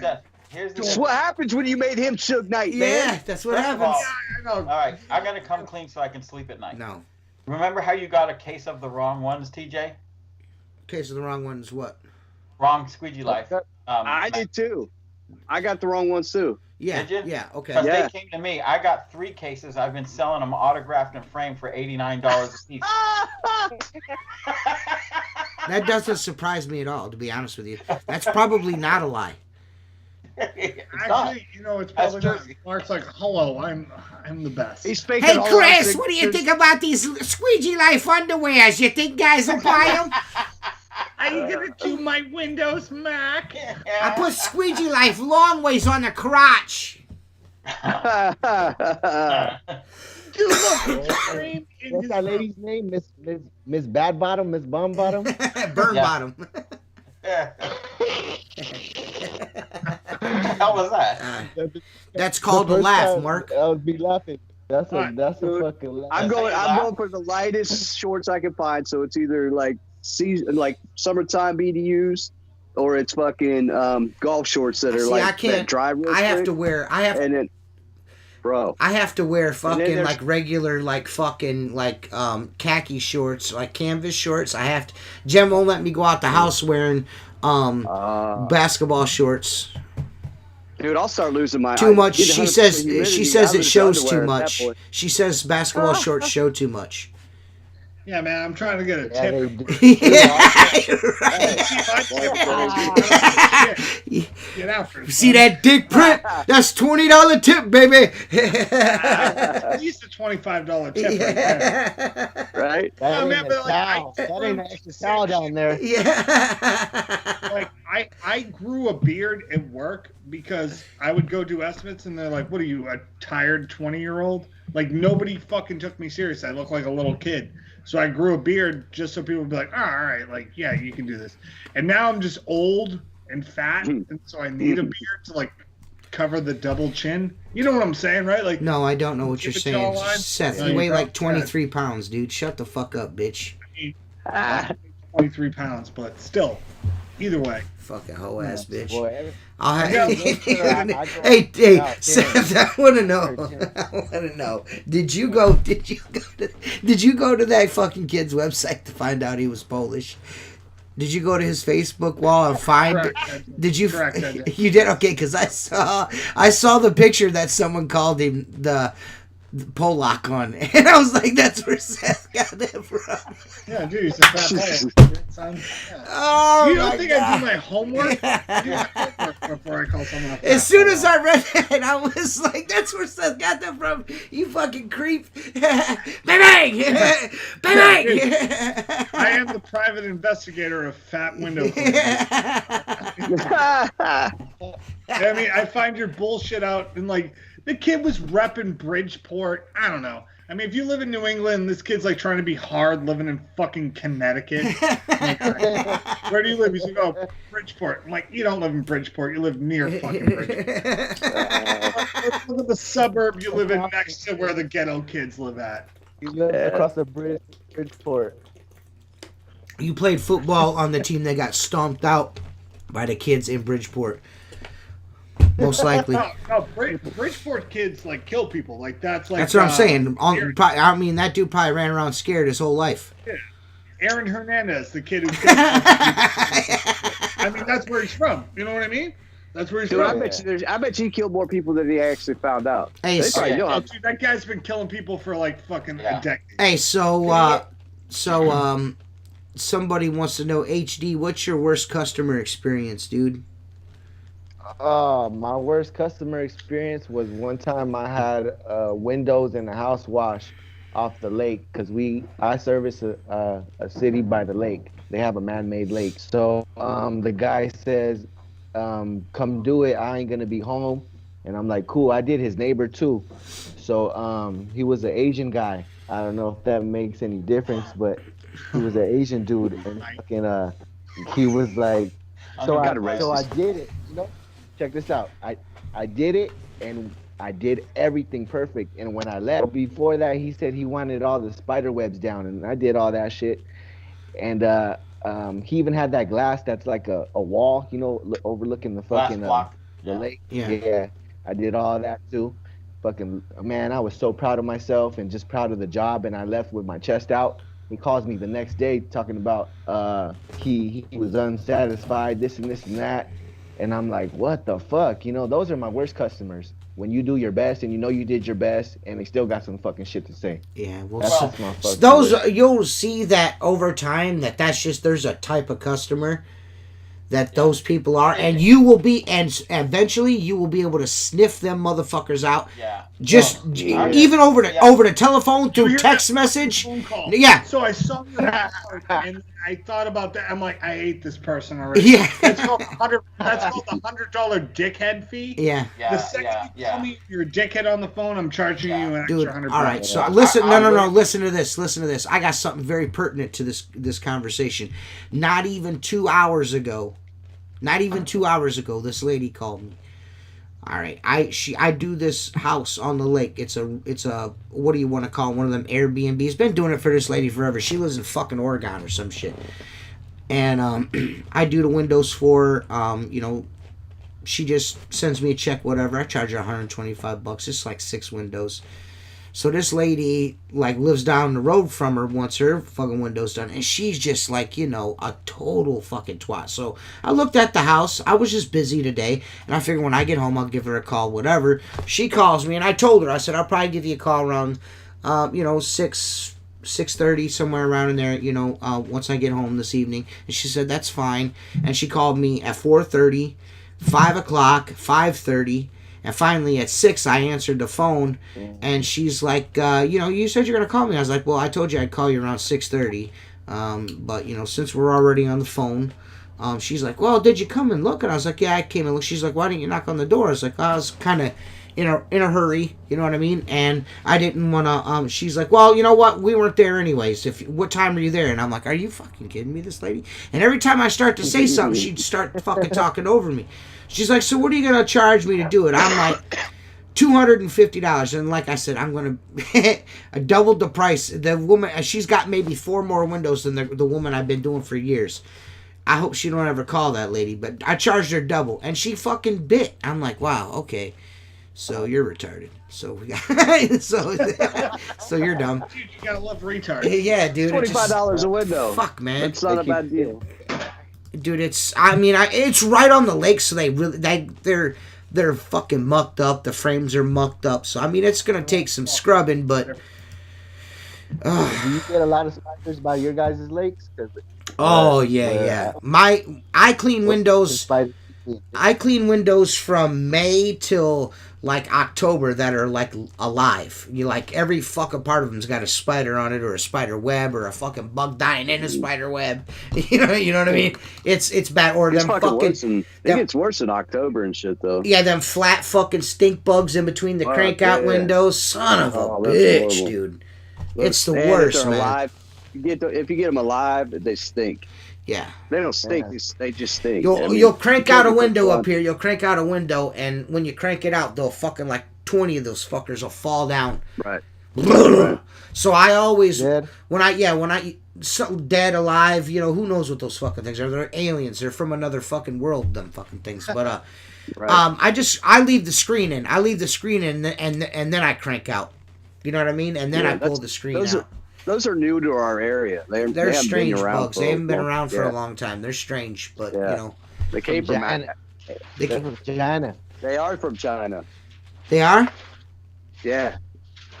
That's difference. what happens when you made him Suge Knight, man. Yeah, that's what First of happens. all, all right, I gotta come clean so I can sleep at night. No. Remember how you got a case of the wrong ones, TJ? Case of the wrong ones. What? Wrong Squeegee Life. I did too. I got the wrong ones too. Yeah. Did you? Yeah. Okay. Because Yeah. they came to me. I got 3 cases. I've been selling them autographed and framed for $89 a piece. That doesn't surprise me at all, to be honest with you. That's probably not a lie. Actually, you know, it's probably not. Mark's like, hello, I'm the best. He's faking Hey, all Chris, our what do you signatures. think about these Squeegee Life underwears? You think guys will buy them? Are you gonna do my Windows Mac? I put Squeegee Life long ways on the crotch. Dude, look, it's framed in What's his that room. lady's name? Miss Bad Bottom, Miss Bum Bottom. Burn Yeah. bottom. What the hell was that? That's called a The first laugh, time Mark. I would be laughing. That's a Alright. fucking laugh. I'm That's going. how you I'm laugh? going for the lightest shorts I can find. So it's either like season, like summertime BDUs, or it's fucking golf shorts that are See, like I can't. that dry real I have quick. to wear. And then, bro, I have to wear fucking there's- like regular like fucking like khaki shorts, like canvas shorts. I have to. Jen won't let me go out the house wearing basketball shorts. dude, I'll start losing my. Too much. get She 100% says. humidity, She says I it lose shows underwear too at that much. point. She says basketball shorts show too much. Yeah, man, I'm trying to get a Yeah, tip. they do. Yeah, right. See my tip. I don't give a shit. Get after it. See son. that dick print? That's $20 tip, baby. At least a $25 tip right there. Right? That Oh, ain't man, a but, like, towel. I- That ain't an extra towel down there. Yeah. Like I grew a beard at work because I would go do estimates and they're like, "What are you, a tired 20-year-old?" Like nobody fucking took me serious. I look like a little kid. So I grew a beard just so people would be like, "Oh, all right, like yeah, you can do this." And now I'm just old and fat, and so I need a beard to like cover the double chin. You know what I'm saying, right? Like No, I don't know what you're Keep it saying. jawline. Seth, No, you you weigh like don't. 23 pounds, dude. Shut the fuck up, bitch. 23 pounds, but still, either way. Fucking hoe ass bitch. Boy, I'll have Yeah, hey, hey, out, Seth, I want to know. I want to know. Did you go to that fucking kid's website to find out he was Polish? Did you go to his Facebook wall and find? Correct. Did you? Correct, I did. You did, okay? Because I saw the picture that someone called him the Polak on, and I was like, that's where Seth got that from. Yeah, dude, he's a fat boy, son. Yeah. Oh, You don't my think God. I do my homework? I do my homework before I call someone a fat As soon boy. as I read that, I was like, that's where Seth got that from. You fucking creep. Bang! Bang! I am the private investigator of fat window cleaners. I mean, I find your bullshit out, and like the kid was repping Bridgeport. I don't know. I mean, if you live in New England, this kid's like trying to be hard living in fucking Connecticut. Like, where do you live? He's like, oh, Bridgeport. I'm like, you don't live in Bridgeport. You live near fucking Bridgeport. Look at the suburb you live in next to where the ghetto kids live at. You live across the bridge, Bridgeport. You played football on the team that got stomped out by the kids in Bridgeport. Most likely. No, Bridgeport kids like kill people. Like that's like. That's what I'm saying. Aaron, I mean, that dude probably ran around scared his whole life. Aaron Hernandez, the kid who. Killed I mean, that's where he's from. You know what I mean? That's where he's Dude, from. I bet you he killed more people than he actually found out. Hey, They probably know Oh, how- dude, that guy's been killing people for like fucking Yeah. a decade. Hey, somebody wants to know, HD, what's your worst customer experience, dude? My worst customer experience was one time I had windows in the house wash off the lake because I service a city by the lake. They have a man-made lake. So the guy says, come do it. I ain't gonna be home. And I'm like, cool. I did his neighbor too. So he was an Asian guy. I don't know if that makes any difference, but he was an Asian dude, and fucking he was like, so I did it. You know, check this out. I did it, and I did everything perfect. And when I left, before that, he said he wanted all the spider webs down, and I did all that shit. And he even had that glass that's like a wall, you know, overlooking the Glass fucking block. the lake. Yeah. I did all that too. Fucking man, I was so proud of myself and just proud of the job, and I left with my chest out. He calls me the next day talking about he was unsatisfied, this and that, and I'm like, what the fuck? You know, those are my worst customers. when you do your best and you know you did your best, and they still got some fucking shit to say. Yeah, well, That's so, just my fucking those way. you'll see that over time that's just there's a type of customer that those people are, and you will be, and eventually you will be able to sniff them motherfuckers out. Yeah. Just even over the telephone through text message. Phone call. Yeah. So I saw that and I thought about that. I'm like, I hate this person already. Yeah. That's called the $100 dickhead fee. Yeah. The second you tell me you're a dickhead on the phone, I'm charging you an extra Dude, $100. all right. So listen, no. Listen to this. I got something very pertinent to this conversation. Not even 2 hours ago, this lady called me. All right, I do this house on the lake. It's a what do you want to call it? One of them Airbnbs. Been doing it for this lady forever. She lives in fucking Oregon or some shit. And I do the windows for her. She just sends me a check, whatever. I charge her $125. It's like 6 windows. So this lady lives down the road from her, wants her fucking windows done, and she's just a total fucking twat. So I looked at the house. I was just busy today, and I figured when I get home I'll give her a call, whatever. She calls me, and I told her, I said I'll probably give you a call around 6:30, somewhere around in there, once I get home this evening. And she said that's fine. And she called me at 4:30, 5 o'clock, 5:30. And finally, at 6, I answered the phone, and she's like, you said you're going to call me. I was like, well, I told you I'd call you around 6:30. But, since we're already on the phone, she's like, well, did you come and look? And I was like, yeah, I came and looked. She's like, why didn't you knock on the door? I was like, I was kind of in a hurry, you know what I mean? And I didn't want to, she's like, well, you know what? We weren't there anyways. What time are you there? And I'm like, are you fucking kidding me, this lady? And every time I start to say something, she'd start fucking talking over me. She's like, so what are you going to charge me to do it? I'm like, $250. And like I said, I'm going to I doubled the price. The woman, she's got maybe 4 more windows than the woman I've been doing for years. I hope she don't ever call that lady, but I charged her double, and she fucking bit. I'm like, wow, okay. So you're retarded. So we got so you're dumb. Dude, you gotta love retards. Yeah, dude. $25 a window. Fuck, man. That's not a bad deal. Dude, it's right on the lake, so they're fucking mucked up. The frames are mucked up, so it's gonna take some scrubbing, but Do you get a lot of spiders by your guys' lakes? Yeah. I clean windows. I clean windows from May till October that are alive. Every fucking part of them's got a spider on it, or a spider web, or a fucking bug dying in a spider web. You know what I mean? It's bad. Or It's them fucking it gets worse in October and shit though. Yeah, them flat fucking stink bugs in between the crank out windows. Son of a bitch, horrible. Dude. It's the worst, man. Alive, if you get them alive, they stink. Yeah. They don't stink. They just stink. You'll crank out a window up here. You'll crank out a window, and when you crank it out, they'll fucking 20 of those fuckers will fall down. Right. So I always Dead? when I dead, alive, who knows what those fucking things are? They're aliens. They're from another fucking world. Them fucking things. But right. I leave the screen in. And then I crank out. You know what I mean? And then I pull the screen out. Those are new to our area. They're strange bugs. They haven't been around for a long time. They're strange, but they came from China. They're from China. They are from China. They are? Yeah,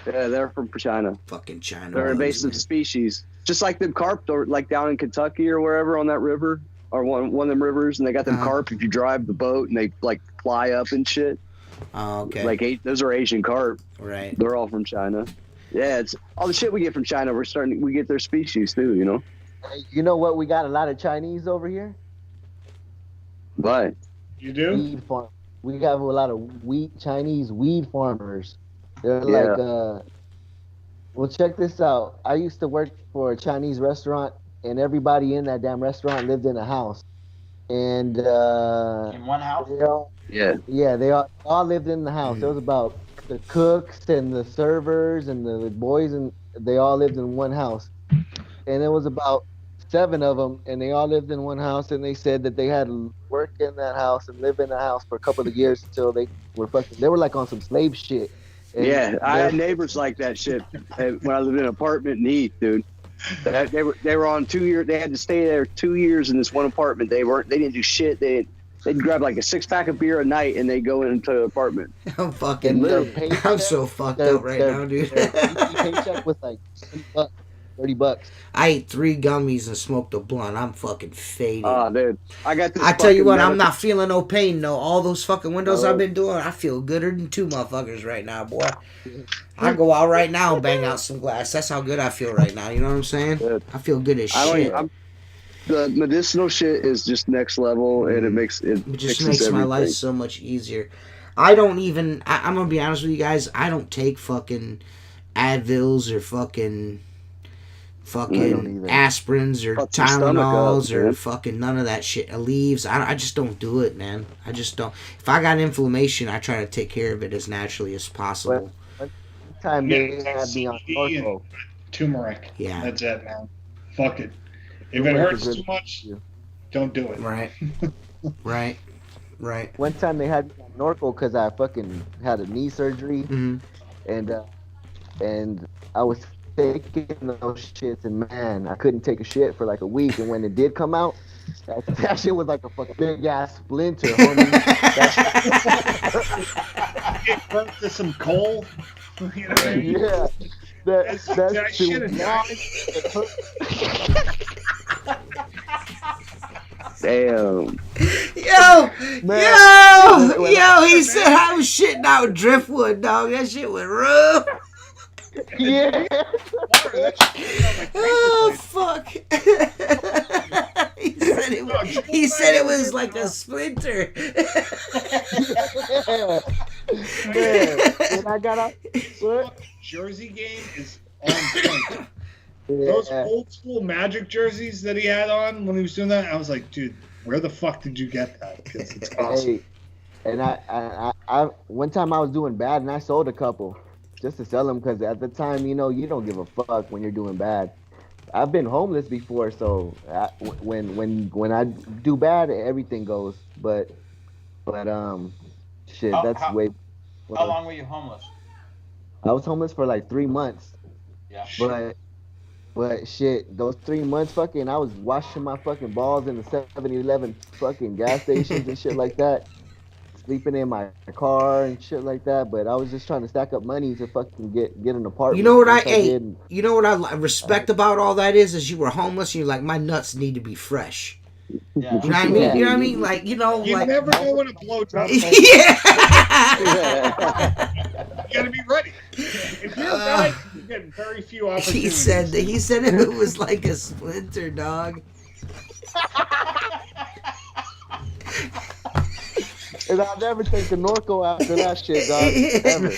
they're from China. Fucking China. They're invasive species, just like them carp, or down in Kentucky or wherever on that river, or one of them rivers, and they got them carp. If you drive the boat and they fly up and shit. Oh, okay. Those are Asian carp. Right. They're all from China. Yeah, it's all the shit we get from China. We get their species too, Hey, you know what? We got a lot of Chinese over here. But You do? Weed farm. We got a lot of Chinese weed farmers. They're well, check this out. I used to work for a Chinese restaurant, and everybody in that damn restaurant lived in a house. And In one house? they all lived in the house. It was about the cooks and the servers and the boys, and they all lived in one house. And it was about 7 of them, and they all lived in one house. And they said that they had to work in that house and live in the house for a couple of years until they were on some slave shit. And I had neighbors like that shit when I lived in an apartment in Heath, dude. They were on 2 years. They had to stay there 2 years in this one apartment. They didn't do shit. they'd grab like a 6-pack of beer a night and they go into the apartment. I'm fucking. Their Literally. paycheck- I'm so fucked their- up right their- now, dude. Their paycheck was like $20, $30. I ate 3 gummies and smoked a blunt. I'm fucking faded. Dude, I got this. I tell you fucking what, I'm medical- not feeling no pain though. All those fucking windows Oh. I've been doing, I feel gooder than 2 motherfuckers right now, boy. I go out right now and bang out some glass. That's how good I feel right now. You know what I'm saying? Good. I feel good as I don't. shit. The medicinal shit is just next level, and it makes it. It just fixes makes my everything. life so much easier. I don't even. I'm gonna be honest with you guys. I don't take fucking Advils or fucking don't either. aspirins or Fucks your stomach Tylenols up, or man. fucking none of that shit. Leaves. I just don't do it, man. I just don't. If I got inflammation, I try to take care of it as naturally as possible. Time they had me on CBD and Norco. turmeric. Yeah. That's it, man. Fuck it. If it Turmeric hurts is too good. much, don't do it. Right. Right. Right. One time they had me on Norco because I fucking had a knee surgery, Hmm. and I was taking those shits, and man, I couldn't take a shit for like a week. And when it did come out, that shit was like a fucking big ass splinter, homie. Get burnt to some coal. You know what I mean? Yeah, Did I that's shit too and Damn. Yo, Man. yo, he said I was shitting out driftwood, dog. That shit was rough. Yeah. Water, that shit on my paper Oh plate. fuck! he said it was like a splinter. Yeah. Man, when I got out, what? Jersey game is on point. Those Yeah. old school Magic jerseys that he had on when he was doing that, I was like, dude, where the fuck did you get that? Because it's awesome. Hey, and I one time I was doing bad and I sold a couple just to sell them because at the time, you know, you don't give a fuck when you're doing bad. I've been homeless before, so when I do bad, everything goes. But shit, How- that's how- way. How long were you homeless? I was homeless for like 3 months, Yeah. but shit, those 3 months, fucking, I was washing my fucking balls in the 7-Eleven fucking gas stations and shit like that. Sleeping in my car and shit like that, but I was just trying to stack up money to fucking get an apartment. You know what Once you know what I respect about all that is you were homeless and you're like, my nuts need to be fresh. Yeah. You know what I mean? Yeah. You know what I mean? Like, you know, You like never know when a blowjob yeah. You gotta be ready. If you're a guy, you get very few opportunities. he said it was like a splinter, dog. And I'll never take the Norco after that shit, dog. Ever.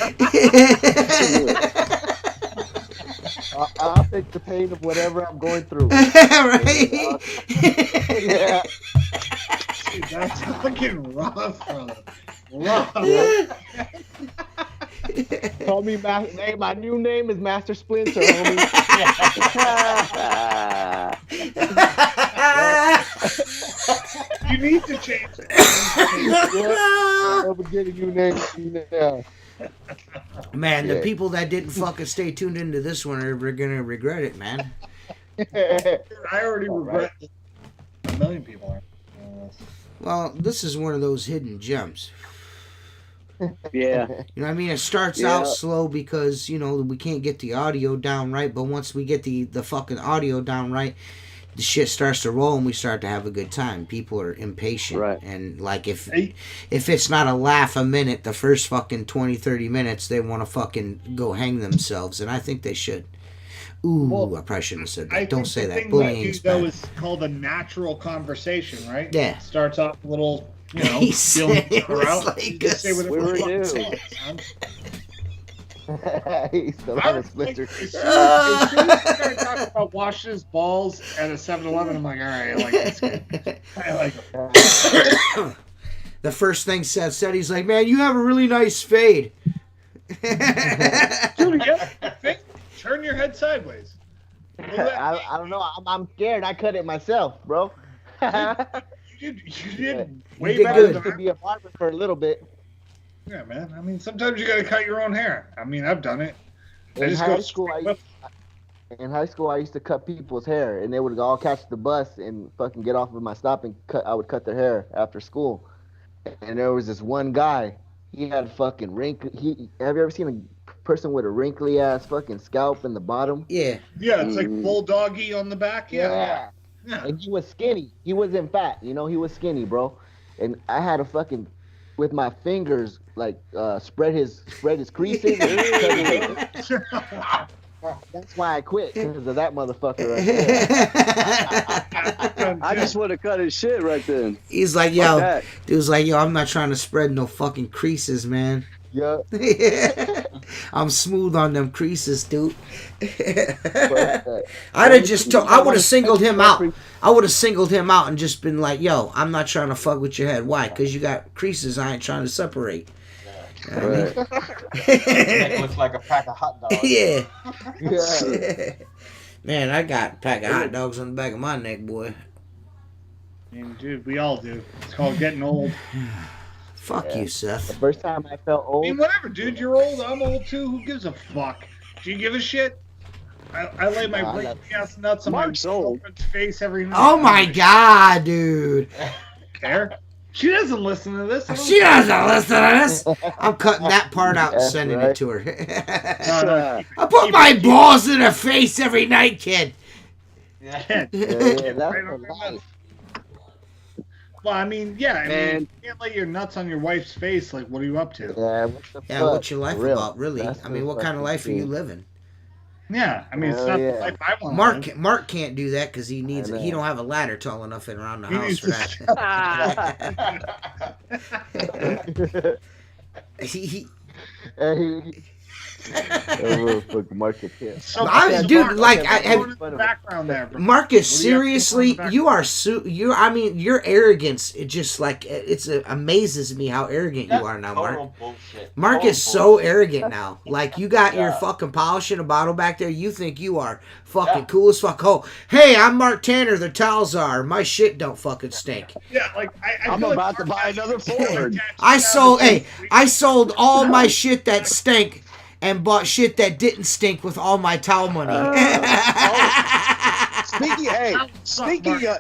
I'll take the pain of whatever I'm going through. Right? Yeah. Dude, that's fucking rough, brother. Rough. Call me hey, my new name is Master Splinter, homie. You need to change it. Never get a new name. Yeah. Man, the Yeah. people that didn't fucking stay tuned into this one are gonna regret it, man. I already regret it. A million people are. Well, this is one of those hidden gems. Yeah. You know what I mean? It starts Yeah. out slow because, you know, we can't get the audio down right, but once we get the fucking audio down right, the shit starts to roll and we start to have a good time. People are impatient. Right. And, like, if Hey. it's not a laugh a minute, the first fucking 20, 30 minutes, they want to fucking go hang themselves, and I think they should. Ooh, Well, I probably shouldn't have said that. I Don't think say the that. thing that Bullying's you know bad. is called a natural conversation, right? Yeah. It starts off a little, you know, He feeling said it her was out. like You just say whatever we the were fuck new. you say, son. He's still I on a was like, Splinter. as soon as he started talking about washing his balls at a 7-Eleven, I'm like, all right, I like this guy. I like him. The first thing Seth said, he's like, man, you have a really nice fade. Dude, yeah, turn your head sideways. Look at that. I don't know. I'm scared. I cut it myself, bro. You did way did better good. I than used to be a barber for a little bit. Yeah, man. I mean, sometimes you gotta cut your own hair. I mean, I've done it. I In just high go school, straight with In high school, I used to cut people's hair, and they would all catch the bus and fucking get off of my stop and cut. I would cut their hair after school. and there was this one guy. He had fucking wrinkly. Have you ever seen a person with a wrinkly ass fucking scalp in the bottom? Yeah. Yeah, it's like bulldoggy on the back. Yeah. Yeah. And he was skinny. He wasn't fat. He was skinny, bro. And I had to fucking with my fingers like spread his creases. That's why I quit because of that motherfucker right there. I just would have cut his shit right then. He's like, yo, dude's like, yo, I'm not trying to spread no fucking creases, man. Yeah. I'm smooth on them creases, dude. But, I'd have just I would have singled him out. I would have singled him out and just been like, yo, I'm not trying to fuck with your head. Why? Because you got creases I ain't trying to separate. You know what I mean? It looks like a pack of hot dogs. Yeah. yeah. Man, I got a pack of hot dogs on the back of my neck, boy. I mean, dude, we all do. It's called getting old. Fuck you, Seth. The first time I felt I old. mean, whatever, dude. You're old. I'm old too. Who gives a fuck? Do you give a shit? I lay my blinky ass nuts on Mark's my old. girlfriend's face every night. Oh my god, dude. Care? She doesn't listen to this. She doesn't listen to this. I'm cutting that part out and That's sending right. it to her. No. I put my balls in her face every night, kid. Yeah. Yeah, that's Right for on her life. nuts. Well, I mean, yeah. I mean, Man. you can't lay your nuts on your wife's face. Like, what are you up to? Yeah, what the Yeah, fuck? what's your life For real. about, really? That's I mean, the what kind of fucking life are you thing. living? Yeah, I mean, it's Hell not yeah. the life I want. to live. Mark can't do that because he needs I know. he don't have a ladder tall enough in around the He house needs for to- that. He- Market here. So, Dude, Mark, like, what's I have- going on in the background there, bro? Marcus, What do you have seriously, going on you are I mean, your arrogance, it just like it amazes me how arrogant you are now, Mark. Total bullshit. Mark Total is so bullshit. arrogant now. Like, you got your Yeah. fucking polish in a bottle back there. You think you are fucking Yeah. cool as fuck. Oh, hey, I'm Mark Tanner, the towels are. My shit don't fucking stink. Yeah, like I I'm feel like about to Mark buy has another something Ford. attached I to sold, that. hey, I sold all my shit that stink and bought shit that didn't stink with all my towel money.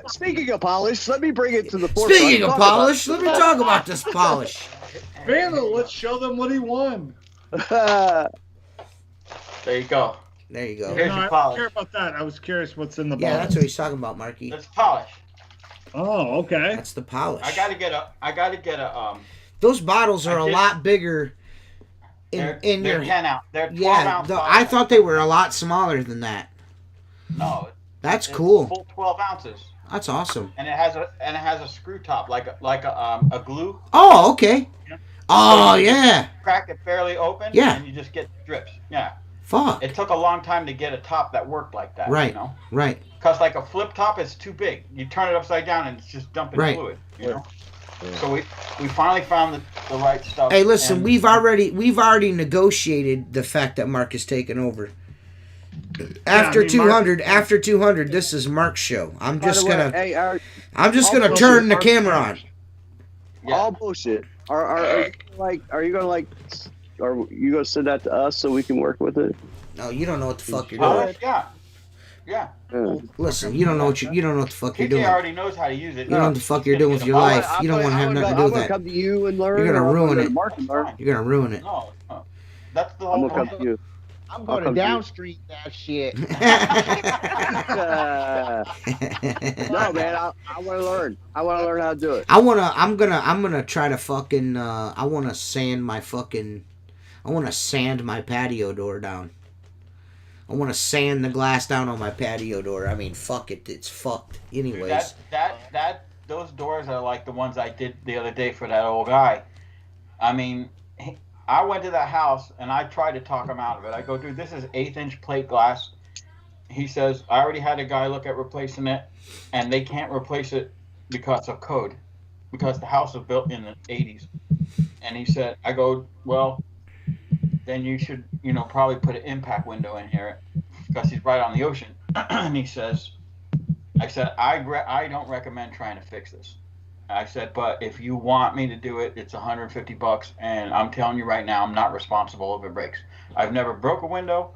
Speaking of polish, let me bring it to the forefront. Speaking of Talk about- polish, let me talk about this polish. Vandal, let's show them what he won. There you go. There you go. Here's No, your I don't polish. care about that. I was curious what's in the Yeah, bottle. that's what he's talking about, Marky. That's polish. Oh, okay. That's the polish. I gotta get a Those bottles are I a did- lot bigger They're in your 10 ounce. They're 12 yeah. ounce. I bottles. thought they were a lot smaller than that. No. That's it's cool. Full 12 ounces, That's awesome. and it has a screw top like a glue. Oh, okay. Yeah. Oh, yeah. Crack it fairly open. Yeah. And you just get drips. Yeah. Fuck. It took a long time to get a top that worked like that. Right. You know. Right. Because like a flip top is too big. You turn it upside down and it's just dumping Right. fluid. You know. So we finally found the right stuff. Hey, listen, and- we've already negotiated the fact that Mark is taking over. After I mean, Mark- 200, this is Mark's show. I'm By the just way, gonna hey, I'm just all gonna bullshit. turn the camera on. Yeah. all bullshit. Are you gonna send that to us so we can work with it? No, you don't know what the fuck you're doing. Polish, yeah. Yeah. Yeah. Listen, you don't know what the fuck you're TJ doing. already knows how to use it. You know what the fuck you're doing with your life. You don't want to have nothing to do with I'm that. gonna come to you and learn. You're gonna or I'm ruin go it. to Mark and learn. You're gonna ruin it. No. That's the I'm whole gonna come to you. I'm I'll going to come to you. downstream that shit. No, man, I want to learn. I want to learn how to do it. I'm gonna try to fucking I wanna sand my patio door down. I wanna sand the glass down on my patio door. I mean, fuck it, it's fucked. Anyways. Those doors are like the ones I did the other day for that old guy. I mean, I went to that house and I tried to talk him out of it. I go, dude, this is 1/8-inch plate glass. He says, I already had a guy look at replacing it, and they can't replace it because of code, because the house was built in the 80s. And he said, I go, well, then you should, probably put an impact window in here because he's right on the ocean. And he says, I said, I don't recommend trying to fix this. I said, but if you want me to do it, it's $150, and I'm telling you right now, I'm not responsible if it breaks. I've never broke a window,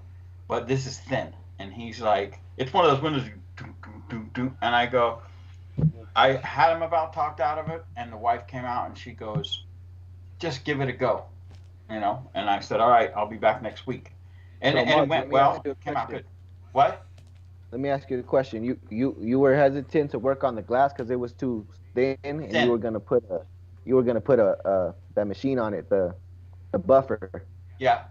but this is thin. And he's like, it's one of those windows, and I go, I had him about talked out of it, and the wife came out and she goes, "Just give it a go," you know. And I said, "All right, I'll be back next week." And So, and Mark, it went let me ask well. you a It came out question. good. What? Let me ask you a question. You were hesitant to work on the glass because it was too thin, and Thin. you were gonna put a that machine on it, the buffer, Yeah,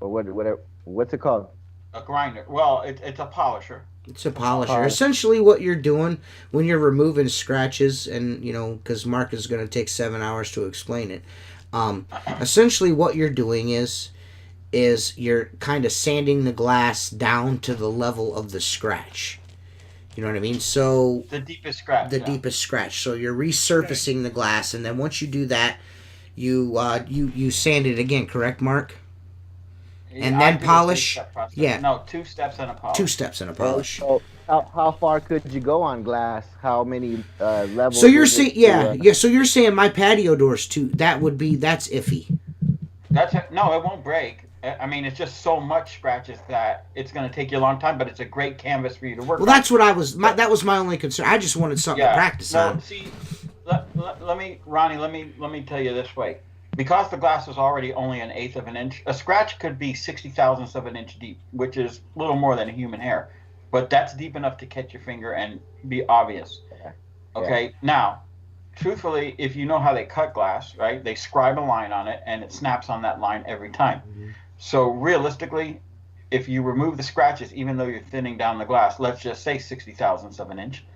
or whatever. What's it called? a grinder. Well, it's a polisher. It's a polisher. Polish. Essentially, what you're doing when you're removing scratches, and because Mark is going to take 7 hours to explain it. Essentially, what you're doing is you're kind of sanding the glass down to the level of the scratch. You know what I mean? So The deepest scratch. the yeah. deepest scratch. So you're resurfacing the glass, and then once you do that, you sand it again. Correct, Mark? And I then do a polish? three-step process. Yeah. No, 2 steps and a polish. 2 steps in a polish. So how far could you go on glass? How many levels? So you're is it saying, to, yeah. So you're saying my patio doors too? That's iffy. No, it won't break. I mean, it's just so much scratches that it's going to take you a long time, but it's a great canvas for you to work Well, on. that's what that was my only concern. I just wanted something to practice on. See, let me, Ronnie, let me tell you this way. Because the glass is already only 1/8 of an inch, a scratch could be 60,000ths of an inch deep, which is a little more than a human hair. But that's deep enough to catch your finger and be obvious. Okay, now, truthfully, if you know how they cut glass, right, they scribe a line on it and it snaps on that line every time. Mm-hmm. So realistically, if you remove the scratches, even though you're thinning down the glass, let's just say 60,000ths of an inch,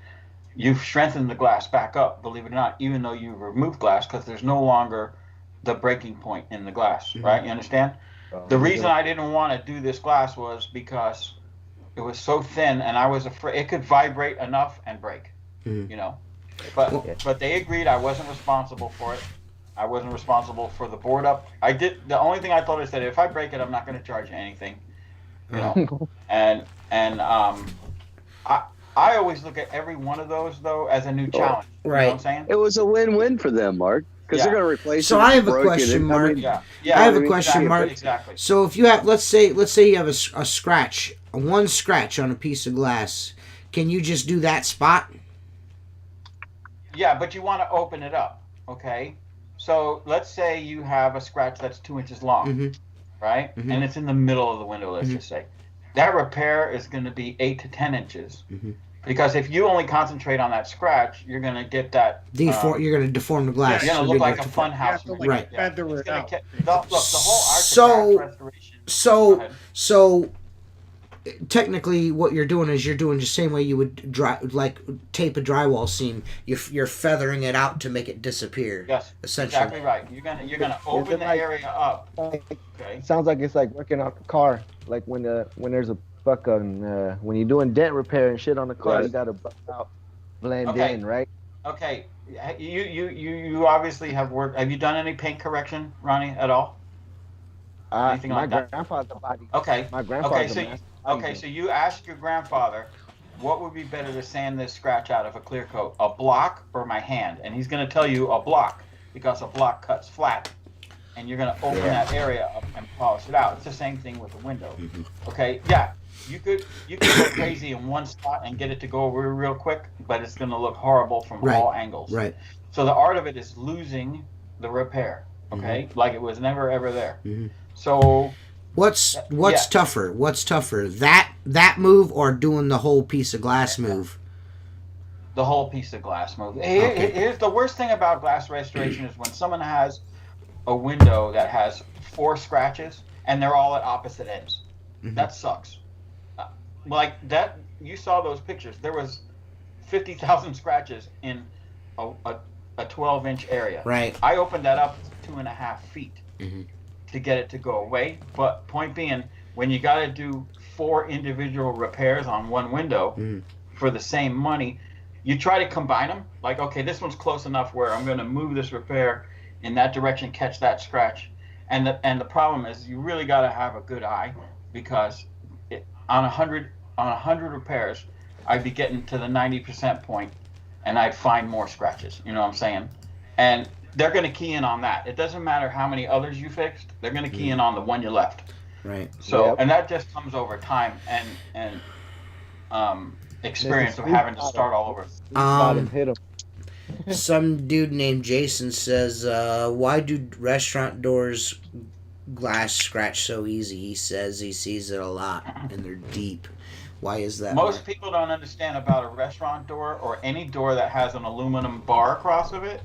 you've strengthened the glass back up, believe it or not, even though you've removed glass, because there's no longer the breaking point in the glass, Mm-hmm. right? You understand? The reason I didn't want to do this glass was because it was so thin, and I was afraid it could vibrate enough and break, Mhm. you know. But they agreed I wasn't responsible for it. I wasn't responsible for the board up. I did. The only thing I told her is that if I break it, I'm not going to charge you anything, you know. and I always look at every one of those though as a new challenge. You know what I'm saying? It was a win-win for them, Mark, because they're going to replace it. So I have a broken, question, and, Mark. Yeah. I have a exactly, question, Mark. Exactly. So if you have, let's say you have a scratch, one scratch on a piece of glass, can you just do that spot? Yeah, but you want to open it up, okay? So let's say you have a scratch that's 2 inches long, Mhm. right? Mhm. And it's in the middle of the window, let's just say. That repair is going to be 8 to 10 inches. Mhm. Because if you only concentrate on that scratch, you're going to get that... You're going to deform the glass. You're going to look like a fun You house. have to, like, Right. feather It's it gonna out. look, the whole art So- of glass restoration... Go ahead. So technically, what you're doing is you're doing the same way you would tape a drywall seam. You're feathering it out to make it disappear. Yes, essentially. exactly right. You're gonna open the like- area up. Okay. It sounds like it's like working on a car, like when there's a fucking when you're doing dent repair and shit on the car, Right. you gotta buff out, blend Okay. in, right? Okay. You obviously have worked. Have you done any paint correction, Ronnie, at all? Anything My like that? grandfather's a body. Okay. My grandfather's Okay. a master. Okay. So you asked your grandfather, what would be better to sand this scratch out of a clear coat, a block or my hand? And he's going to tell you a block because a block cuts flat, and you're going to open that area up and polish it out. It's the same thing with the window. Okay. Yeah. You could go crazy in one spot and get it to go real quick, but it's going to look horrible from all angles. Right. So the art of it is losing the repair. Okay. Like it was never ever there. Mhm. So What's tougher? What's tougher? That move or doing the whole piece of glass move? the whole piece of glass move. Okay. Here's the worst thing about glass restoration is when someone has a window that has 4 scratches and they're all at opposite ends. That sucks. Like that, you saw those pictures. There was 50,000 scratches in a 12-inch area. Right. I opened that up 2.5 feet to get it to go away. But point being, when you got to do 4 individual repairs on one window for the same money, you try to combine them. Like, okay, this one's close enough where I'm going to move this repair in that direction, catch that scratch. And the problem is you really got to have a good eye, because on 100 repairs, I'd be getting to the 90% point, and I'd find more scratches. You know what I'm saying? And they're going to key in on that. It doesn't matter how many others you fixed; they're going to key in on the one you left. Right. So, and that just comes over time and experience of having to start all over. Spot him, hit him. Some dude named Jason says, why do restaurant doors glass scratch so easy? He says he sees it a lot and they're deep. Why is that? Most people don't understand about a restaurant door or any door that has an aluminum bar across of it.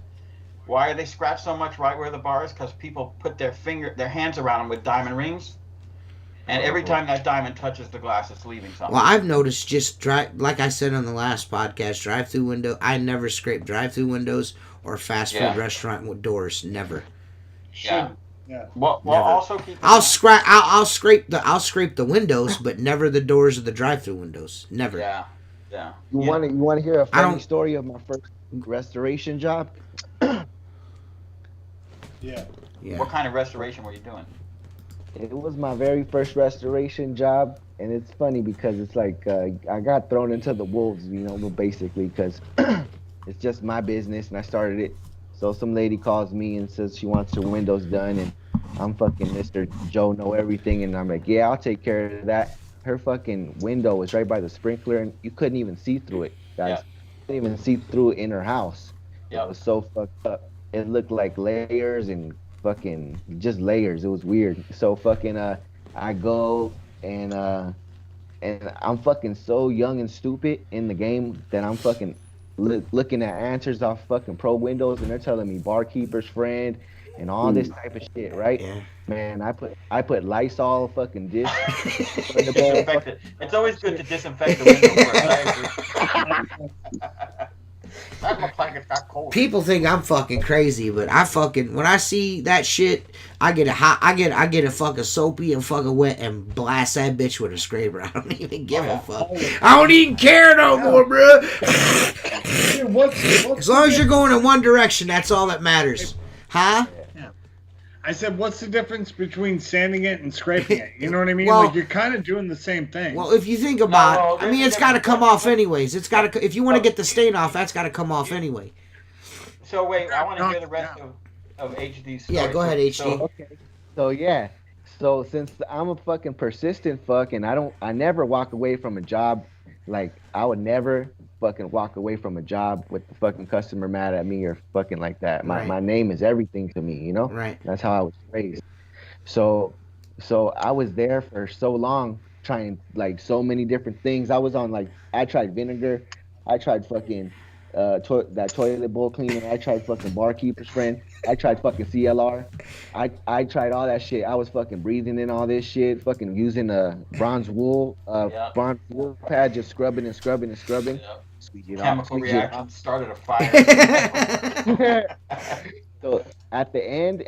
Why they scratch so much right where the bar is? Because people put their hands around them with diamond rings. And every time that diamond touches the glass, it's leaving something. Well, I've noticed like I said on the last podcast, drive-through window. I never scrape drive-through windows or fast food restaurant doors. Never. Yeah. Yeah. Well, Never. also keep. I'll scrape the windows, but never the doors of the drive-through windows. Never. Yeah. Yeah. You want to hear a I funny don't- story of my first restoration job? Yeah. Yeah. What kind of restoration were you doing? It was my very first restoration job, and it's funny because it's like I got thrown into the wolves, basically because it's just my business and I started it. So some lady calls me and says she wants her windows done, and I'm fucking Mr. Joe Know Everything, and I'm like, yeah, I'll take care of that. Her fucking window was right by the sprinkler, and you couldn't even see through it, guys. Yeah. You couldn't even see through it in her house. Yeah. It was so fucked up. It looked like layers and fucking just layers. It was weird. So fucking I go and I'm fucking so young and stupid in the game that I'm fucking looking at answers off fucking pro windows, and they're telling me barkeeper's friend and all this type of shit, right? Yeah. Man, I put Lysol fucking dish in the bowl. Disinfect it. It's always good to disinfect the window first. That looks like it's got cold. People think I'm fucking crazy, but when I see that shit, I get a fucking soapy and fucking wet and blast that bitch with a scraper. I don't even give a fuck. I don't even care no more, bro. As long as you're going in one direction, that's all that matters. Huh? I said, what's the difference between sanding it and scraping it? You know what I mean? Well- like, you're kind of doing the same thing. Well, if you think about it, I mean, it's got to come off anyways. It's got to. If you want to Oh. get the stain off, that's got to come off anyway. So wait, I want to hear the rest of HD's story. Yeah, go ahead, HD. So, Okay. So yeah. So since I'm a fucking persistent fuck and I never walk away from a job, like I would never fucking walk away from a job with the fucking customer mad at me or fucking like that. Right. My name is everything to me, you know? Right. That's how I was raised. So I was there for so long trying like so many different things. I was on I tried vinegar, I tried fucking that toilet bowl cleaner, I tried fucking barkeeper's friend, I tried fucking CLR, I tried all that shit. I was fucking breathing in all this shit, fucking using a bronze wool pad, just scrubbing and scrubbing and scrubbing. Yeah. Squeegee it off, Chemical squeegee it reaction off. started a fire. So at the end,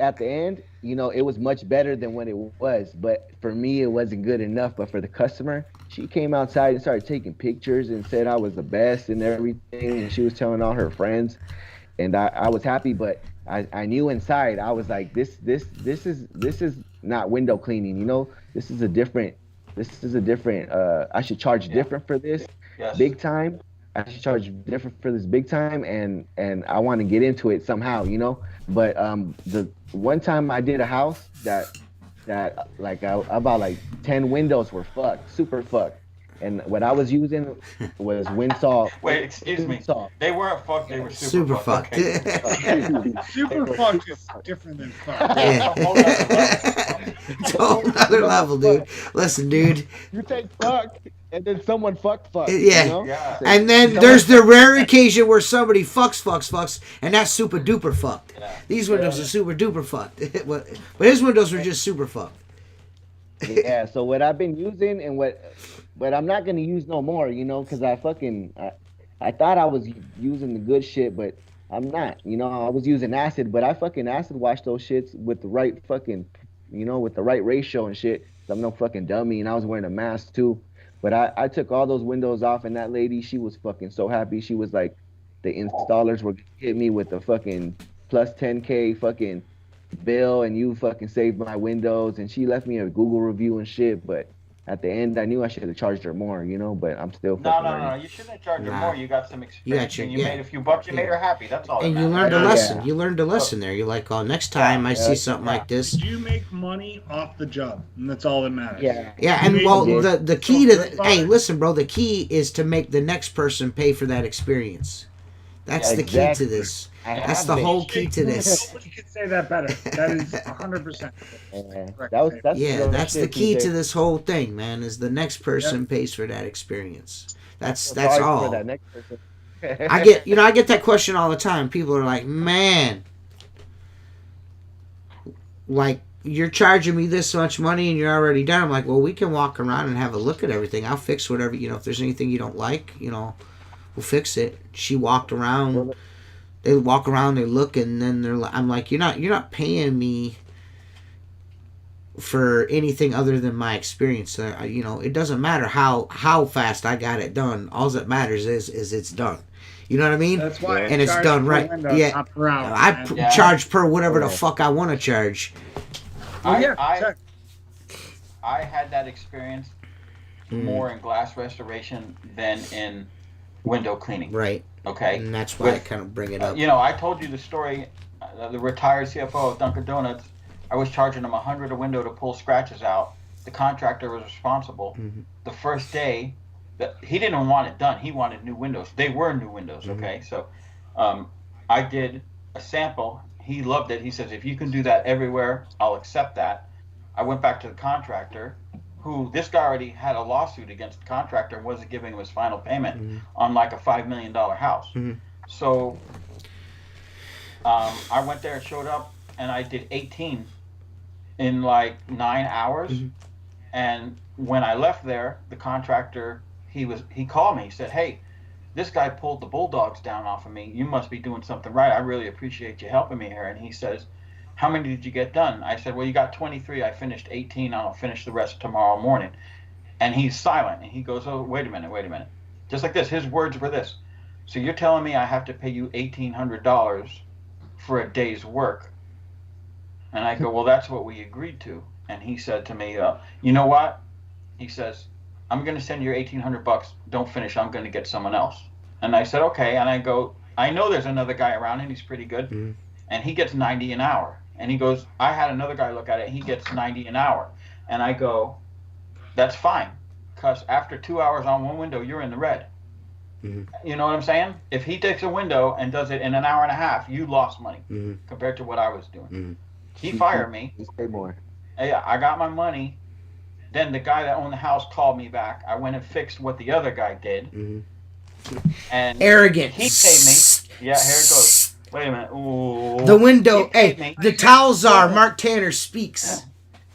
it was much better than what it was. But for me, it wasn't good enough. But for the customer, she came outside and started taking pictures and said I was the best and everything. And she was telling all her friends. And I was happy, but I knew inside I was like, this is not window cleaning. This is a different. I should charge different for this, Yes. big time. I should charge different for this big time, and I want to get into it somehow, But the one time I did a house that about 10 windows were super fucked, and what I was using was Winsol. Wait, excuse me. Winsol. They weren't fucked. They were Super fucked. Okay. Super fucked is different than fucked. Yeah. It's a whole other level, dude. Listen, dude. You take fuck, and then someone fuck. Yeah. Yeah. And then there's the rare occasion where somebody fucks, and that's super duper fucked. Yeah. These windows are super duper fucked. But his windows were just super fucked. Yeah. So what I've been using and what I'm not gonna use no more, because I thought I was using the good shit, but I'm not. I was using acid, but I fucking acid washed those shits with the right fucking, with the right ratio and shit. I'm no fucking dummy, and I was wearing a mask too. But I took all those windows off, and that lady, she was fucking so happy. She was like, the installers were hit me with the fucking plus 10K fucking bill, and you fucking saved my windows. And she left me a Google review and shit. But at the end, I knew I should have charged her more, but I'm still fucking No. You shouldn't have charged her more. You got some experience. You got And you your- made a few bucks. You made her happy. That's all. And that you matters. learned a Yeah. lesson. You learned a lesson there. You're like, oh, next time I see something like this. Did you make money off the job? And that's all that matters. Yeah. Yeah, and You well, made- the key to So, hey, listen, bro. The key is to make the next person pay for that experience. That's Yeah, the key to exactly. this. I That's have the been. whole key to this. Nobody could say that better. That is 100%. Yeah. correct That's Yeah, real that's the shit, key to TJ. this whole thing, man, is the next person pays for that experience. That's Sorry for all. that next person. I get that question all the time. People are like, man, like, you're charging me this much money and you're already done. I'm like, well, we can walk around and have a look at everything. I'll fix whatever, if there's anything you don't like, we'll fix it. She walked around. Well, They walk around, they look, and then I'm like, you're not paying me for anything other than my experience. It doesn't matter how fast I got it done. All that matters is it's done. You know what I mean? That's why. And it's done right. Yeah. Not per hour, I man. charge per whatever the fuck I want to charge. Well, yeah, I had that experience more in glass restoration than in window cleaning. Right. Okay. And that's why I kind of bring it up. I told you the story. The retired CFO of Dunkin' Donuts, I was charging him $100 a window to pull scratches out. The contractor was responsible. Mm-hmm. The first day, he didn't want it done. He wanted new windows. They were new windows. Mm-hmm. Okay. So, I did a sample. He loved it. He says, if you can do that everywhere, I'll accept that. I went back to the contractor, who this guy already had a lawsuit against the contractor and wasn't giving him his final payment on like a $5 million house. Mm-hmm. So I went there and showed up, and I did 18 in like 9 hours. Mm-hmm. And when I left there, the contractor, he called me. He said, hey, this guy pulled the bulldogs down off of me. You must be doing something right. I really appreciate you helping me here. And he says, how many did you get done? I said, well, you got 23. I finished 18. I'll finish the rest tomorrow morning. And he's silent. And he goes, oh, wait a minute. Just like this. His words were this. So you're telling me I have to pay you $1,800 for a day's work? And I go, well, that's what we agreed to. And he said to me, you know what? He says, I'm going to send you $1,800. Don't finish. I'm going to get someone else. And I said, okay. And I go, I know there's another guy around and he's pretty good. Mm-hmm. And he gets 90 an hour. And he goes, I had another guy look at it. He gets 90 an hour. And I go, that's fine. Because after 2 hours on one window, you're in the red. Mm-hmm. You know what I'm saying? If he takes a window and does it in an hour and a half, you lost money compared to what I was doing. Mm-hmm. He fired me. You pay more. Hey, I got my money. Then the guy that owned the house called me back. I went and fixed what the other guy did. Mm-hmm. And arrogant. He paid me. Yeah, here it goes. Wait a minute. Ooh. The window. Hey, the towel czar, Mark Tanner speaks.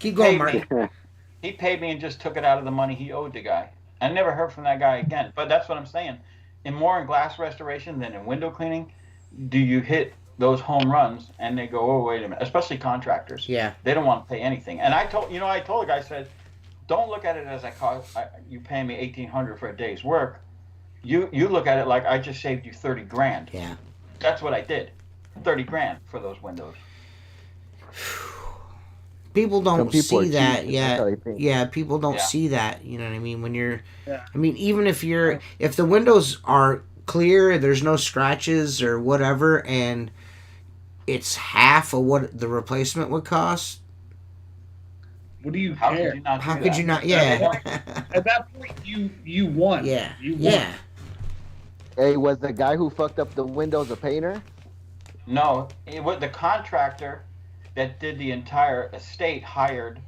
Keep going, Mark. He paid me and just took it out of the money he owed the guy. I never heard from that guy again. But that's what I'm saying. More in glass restoration than in window cleaning, do you hit those home runs and they go, oh, wait a minute. Especially contractors. Yeah. They don't want to pay anything. And I told the guy, I said, don't look at it as you paying me $1,800 for a day's work. You look at it like I just saved you $30,000. Yeah. That's what I did. $30,000 for those windows. People don't see that. Yeah. People don't see that. You know what I mean? When you're, I mean, even if the windows are clear, there's no scratches or whatever, and it's half of what the replacement would cost. What do you How care? could you not? Yeah. At that point, you won. Yeah. You won. Yeah. Hey, was the guy who fucked up the windows a painter? No, it was the contractor that did the entire estate hired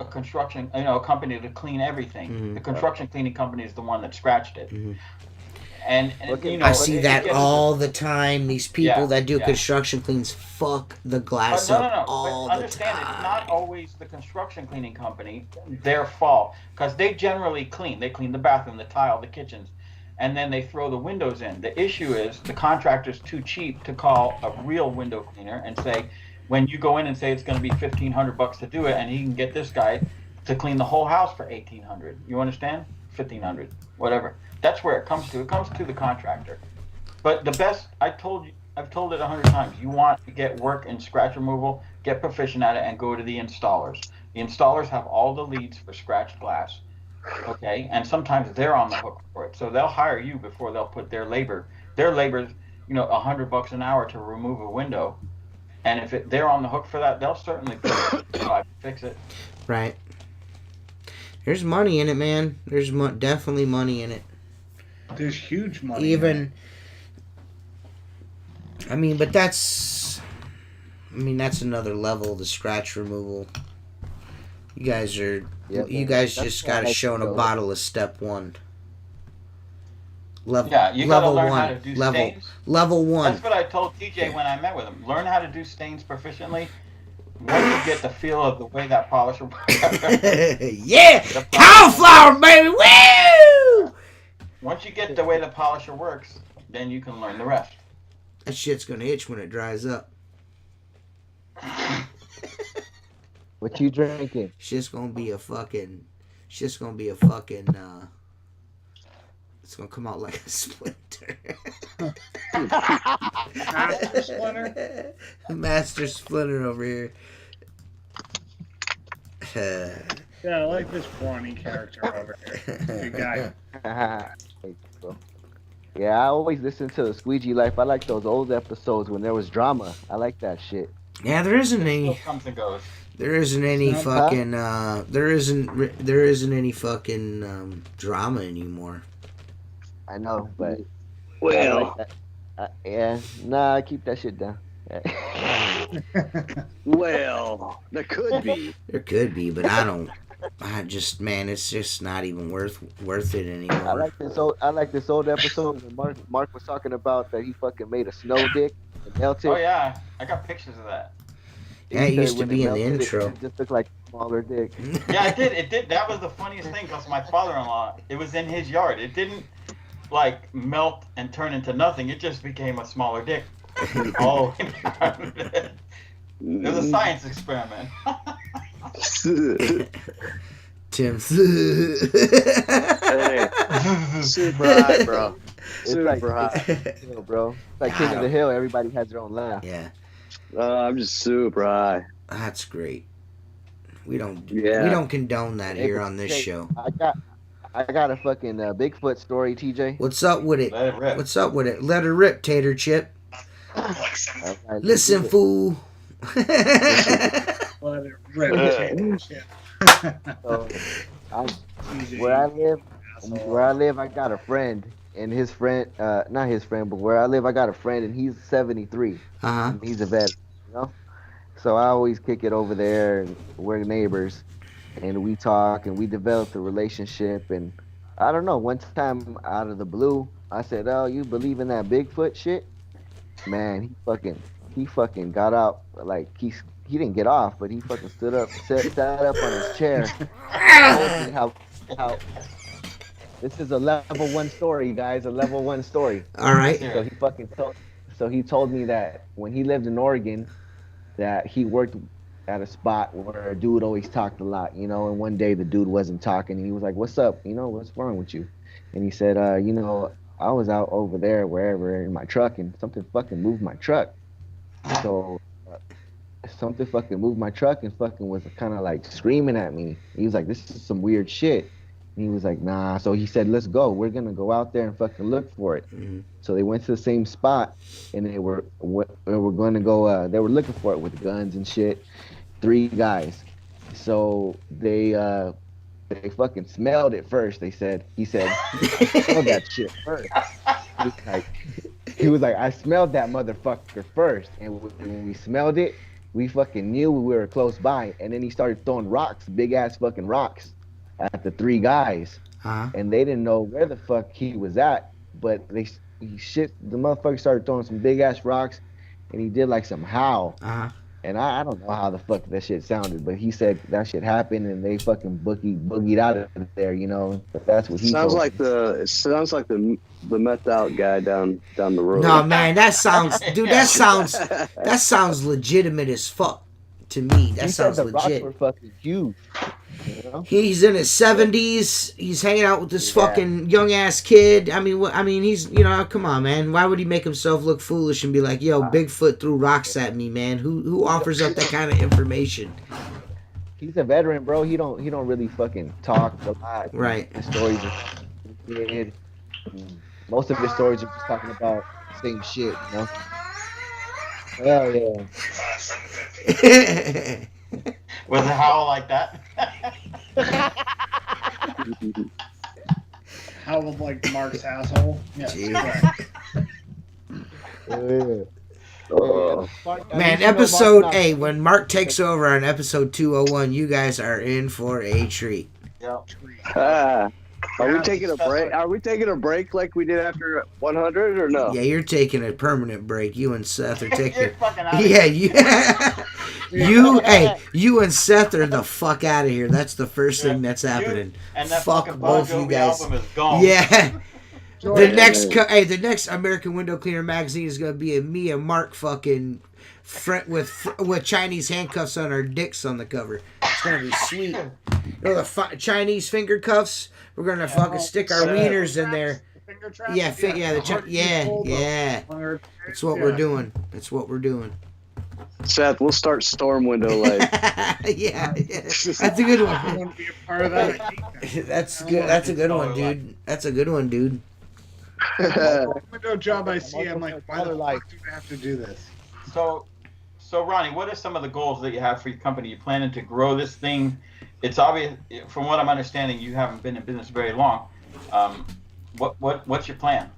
a construction, a company to clean everything. Mm-hmm. The construction cleaning company is the one that scratched it. Mm-hmm. And I see that all the time. These people that do construction cleans fuck the glass up all the time. Understand, it's not always the construction cleaning company, their fault. Because they generally clean. They clean the bathroom, the tile, the kitchens. And then they throw the windows in. The issue is the contractor's too cheap to call a real window cleaner and say, when you go in and say it's going to be $1,500 to do it, and he can get this guy to clean the whole house for $1,800. You understand? $1,500, whatever. That's where it comes to. It comes to the contractor. But the best, I've told it 100 times. You want to get work in scratch removal, get proficient at it, and go to the installers. The installers have all the leads for scratched glass. Okay, and sometimes they're on the hook for it, so they'll hire you before they'll put their labor. Their labor's, $100 an hour to remove a window, and if they're on the hook for that, they'll certainly fix it. Right. There's money in it, man. There's definitely money in it. There's huge money. Even I mean, but that's another level of the scratch removal. You guys just got to show in a bottle of step 1. Level, Yeah, you gotta learn one, how to do stains. Level 1. That's what I told TJ when I met with him. Learn how to do stains proficiently. Once you get the feel of the way that polisher yeah! Cauliflower, baby! Woo! Once you get the way the polisher works, then you can learn the rest. That shit's gonna itch when it dries up. What you drinking? It's gonna be a fucking. It's gonna come out like a splinter. Master Splinter? Master Splinter over here. Yeah, I like this brawny character over here. Good guy. Yeah, I always listen to the Squeegee Life. I like those old episodes when there was drama. I like that shit. Yeah, there isn't any. Comes and goes. There isn't any fucking. There isn't any fucking drama anymore. I know, but Well, yeah, nah, keep that shit down. well, there could be. There could be, but it's just not even worth it anymore. I like this old episode when Mark was talking about that he fucking made a snow dick and melted. Oh yeah, I got pictures of that. Yeah, it used to be in the intro. It just looked like a smaller dick. Yeah, it did. That was the funniest thing because my father-in-law, it was in his yard. It didn't like melt and turn into nothing. It just became a smaller dick. All the way down. It was a science experiment. Tim. Hey, super high, bro. Super high. Bro. It's like King of the Hill. Everybody has their own laugh. Yeah. I'm just super high. That's great. We don't condone that Hey, here but on this hey, show. I got a fucking Bigfoot story, TJ. What's up with it? Let it rip. What's up with it? Let her rip, Tater Chip. Listen, fool. Let it rip. So, where I live, I got a friend, and his friend, not his friend, but where I live, I got a friend, and he's 73. And he's a vet, you know. So I always kick it over there, and we're neighbors, and we talk, and we developed a relationship. And I don't know, one time out of the blue, I said, "Oh, you believe in that Bigfoot shit?" Man, he fucking got out, like he didn't get off, but he fucking stood up, sat up on his chair. Told me how this is a level 1 story, guys, a level 1 story. All right. So he told me that when he lived in Oregon, that he worked at a spot where a dude always talked a lot, you know, and one day the dude wasn't talking, and he was like, "What's up? You know, what's wrong with you?" And he said, "You know, I was out over there, wherever, in my truck, and something fucking moved my truck." So something fucking moved my truck and fucking was kind of like screaming at me. He was like, "This is some weird shit." And he was like, "Nah." So he said, "Let's go. We're gonna go out there and fucking look for it." Mm-hmm. So they went to the same spot, and they were going to go. They were looking for it with guns and shit. 3 guys. So they fucking smelled it first. He said, "I smelled that shit first." He was like, "I smelled that motherfucker first." And when we smelled it, we fucking knew we were close by. And then he started throwing rocks, big ass fucking rocks, at the 3 guys. And they didn't know where the fuck he was at. But the motherfucker started throwing some big ass rocks, and he did like some howl. And I don't know how the fuck that shit sounded, but he said that shit happened, and they fucking boogied out of there, you know. But that's what he Sounds told like me. the methed out guy down the road. No, man, that sounds legitimate as fuck to me. That He sounds said the legit. rocks were fucking huge. You know? He's in his 70s. He's hanging out with this fucking young ass kid. I mean, he's, you know, come on, man. Why would he make himself look foolish and be like, "Yo, Bigfoot threw rocks at me, man"? Who offers up that kind of information? He's a veteran, bro. He don't really fucking talk a lot. Right. His stories are good. Most of his stories are just talking about the same shit, you know. Hell yeah. Was it howl like that? How with like Mark's asshole? Yeah. Jeez. Yeah. Man, episode 8, when Mark takes over on episode 201, you guys are in for a treat. Yep. Are we taking a break? Are we taking a break like we did after 100 or no? Yeah, you're taking a permanent break. You and Seth are taking. You're fucking out of You and Seth are the fuck out of here. That's the first thing that's happening. And that Fuck fucking both Bon you Jovi guys. album is gone. Yeah. The next American Window Cleaner magazine is gonna be me and Mark fucking with Chinese handcuffs on our dicks on the cover. It's gonna be sweet. You know the Chinese finger cuffs. We're gonna fucking stick our wieners in there. Yeah, yeah. That's what we're doing. That's what we're doing. Seth, we'll start Storm Window like. yeah. That's a good one. That's good. That's a good one, dude. That's a good one, dude. Window job I see, I'm like, why the fuck do I have to do this? So Ronnie, what are some of the goals that you have for your company? You planning to grow this thing? It's obvious, from what I'm understanding, you haven't been in business very long. What's your plan?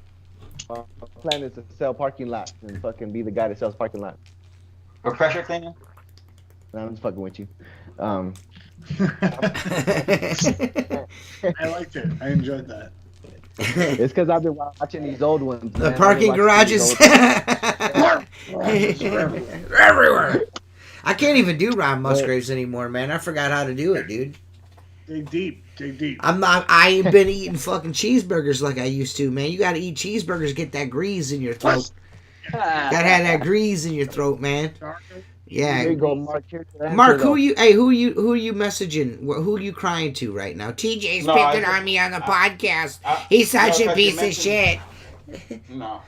My plan is to sell parking lots and fucking be the guy that sells parking lots. For pressure cleaning? No, I'm just fucking with you. I liked it. I enjoyed that. It's because I've been watching these old ones. The parking garages. Everywhere. I can't even do Ron Musgraves anymore, man. I forgot how to do it, dude. Dig deep. I ain't been eating fucking cheeseburgers like I used to, man. You gotta eat cheeseburgers, get that grease in your throat. Gotta have that grease in your throat, man. Yeah. There you go, Mark. Mark, who you messaging? Who are you crying to right now? TJ's picking on me on the podcast. He's such a piece of shit. No.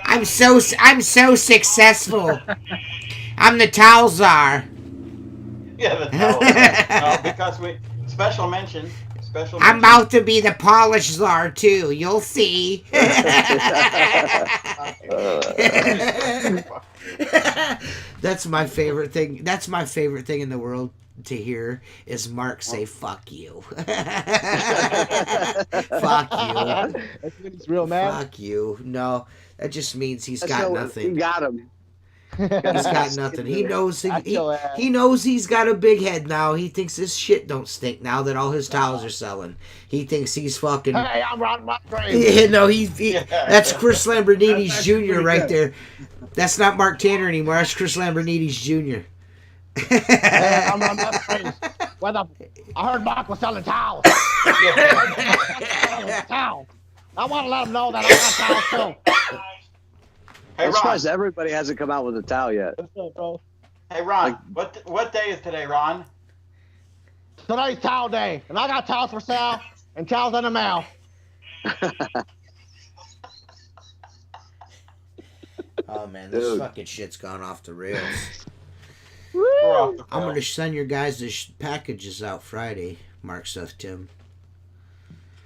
I'm so successful. I'm the towel czar. Yeah, the towel. No, because special mention. I'm about to be the polish czar too. You'll see. That's my favorite thing. That's my favorite thing in the world to hear is Mark say "fuck you." Fuck you. That's when he's real mad. Fuck you. No, that just means he's got nothing. You got him. He's got nothing. He knows he knows he's got a big head now. He thinks this shit don't stink now that all his towels are selling. He thinks he's fucking. Hey, I'm Ron Musgraves. Yeah, no, that's Chris Lamborghini's Jr. right there. That's not Mark Tanner anymore. That's Chris Lamborghini's Jr. Hey, I'm Ron Musgraves. I heard Mark was selling towels. Towels. I want to let him know that I got towels too. Hey, I'm Ron. surprised everybody hasn't come out with a towel yet. What's up, bro? Hey, Ron. What day is today, Ron? Today's towel day, and I got towels for sale and towels in the mail. Oh man, this fucking shit's gone off the rails. We're off the I'm rails. gonna send your guys the packages out Friday. Mark, Seth, Tim.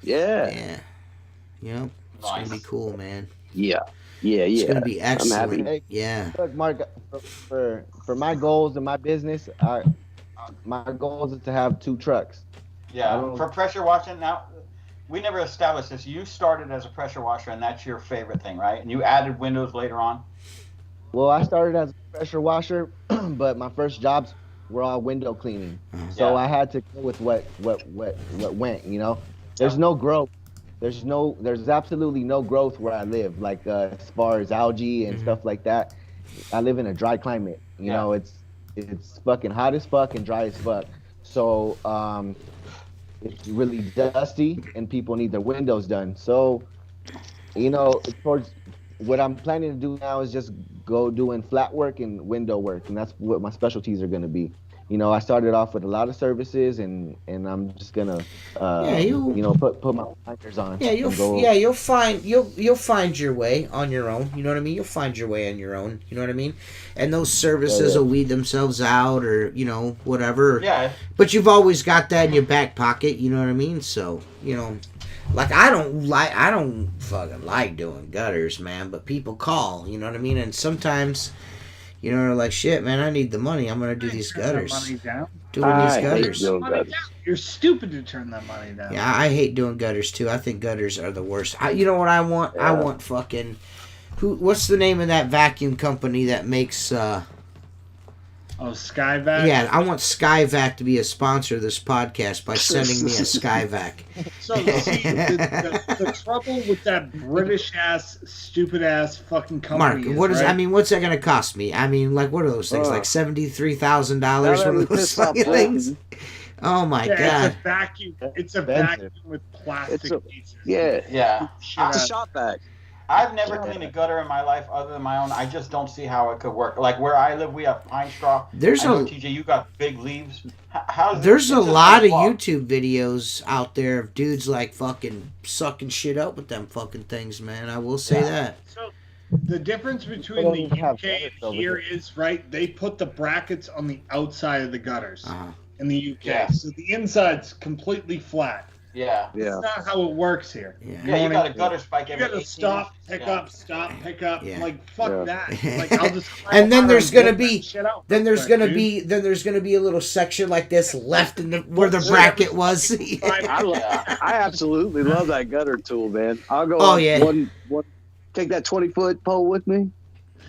Yeah. It's gonna be cool, man. Yeah. It's gonna be excellent. I'm happy. Yeah. Look, Mark, for my goals in my business, my goals is to have 2 trucks. Yeah, for pressure washing. Now, we never established this. You started as a pressure washer, and that's your favorite thing, right? And you added windows later on. Well, I started as a pressure washer, but my first jobs were all window cleaning. So I had to go with what went. You know, there's no growth. There's absolutely no growth where I live. Like as far as algae and stuff like that, I live in a dry climate. You know, it's fucking hot as fuck and dry as fuck. So it's really dusty and people need their windows done. So, you know, towards what I'm planning to do now is just go doing flat work and window work, and that's what my specialties are going to be. You know, I started off with a lot of services, and I'm just gonna, put my blinders on. Yeah, you'll find your way on your own. You know what I mean? You'll find your way on your own. You know what I mean? And those services will weed themselves out, or whatever. Yeah. But you've always got that in your back pocket. You know what I mean? So like I don't fucking like doing gutters, man. But people call. You know what I mean? And sometimes. They're like, shit, man, I need the money. I'm going to do these gutters. Money down. Doing these gutters. You're stupid to turn that money down. Yeah, I hate doing gutters, too. I think gutters are the worst. You know what I want? Yeah. I want fucking What's the name of that vacuum company that makes? Skyvac. Yeah, I want Skyvac to be a sponsor of this podcast by sending me a Skyvac. So see, the trouble with that British ass, stupid ass fucking company. Mark, what is? Right? I mean, what's that going to cost me? I mean, like, what are those things? Like $73,000? One of those fucking things. Oh my god! It's a vacuum. It's a vacuum with plastic pieces. Yeah. It's a shop vac. I've never cleaned a gutter in my life other than my own. I just don't see how it could work. Like where I live, we have pine straw. TJ, you got big leaves. There's a lot of YouTube videos out there of dudes like fucking sucking shit up with them fucking things, man. I will say that. So the difference between the UK and here is, right, they put the brackets on the outside of the gutters in the UK. Yeah. So the inside's completely flat. Yeah. That's not how it works here. Yeah, you got a gutter spike every 18 You gotta stop, pick up, stop, pick up. Yeah. Like fuck that. Like I'll just and then there's gonna be there's gonna be a little section like this left in where the bracket was. I absolutely love that gutter tool, man. I'll go one take that 20-foot pole with me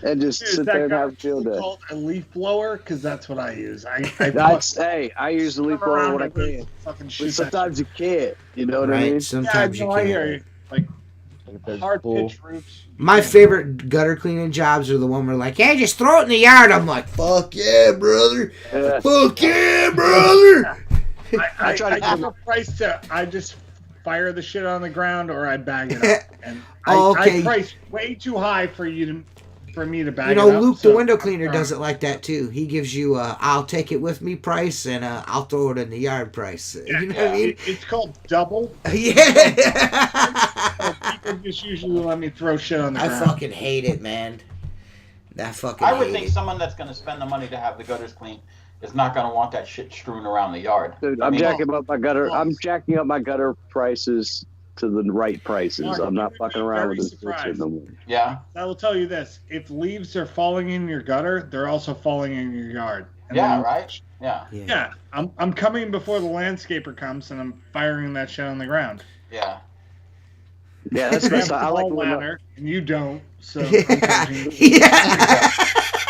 and just sit there and have a field day. Called a leaf blower because that's what I use. I use the leaf blower when I can. But sometimes you can't. You know what I mean? Sometimes you can't. I hear you. Like hard pitch roofs. My favorite gutter cleaning jobs are the one where like, hey, just throw it in the yard. I'm like, fuck yeah, brother. Yeah. Fuck yeah, brother. I try to give a price to. I just fire the shit on the ground or I bag it up. And I price way too high for me to bag it up. Luke, the window cleaner, does it like that too. He gives you I'll take it with me price and I'll throw it in the yard price. You know what I mean? It's called double. Yeah. People just usually let me throw shit on the ground. I fucking hate it, man. I would think someone that's going to spend the money to have the gutters cleaned is not going to want that shit strewn around the yard. Dude, I'm jacking up my gutter. I'm jacking up my gutter prices to the right prices. Mark, I'm not fucking around with this shit no more. Yeah. I will tell you this: if leaves are falling in your gutter, they're also falling in your yard. And right. Yeah. Yeah. I'm coming before the landscaper comes, and I'm firing that shit on the ground. Yeah. Yeah, that's nice. I like ladder, and you don't. So yeah.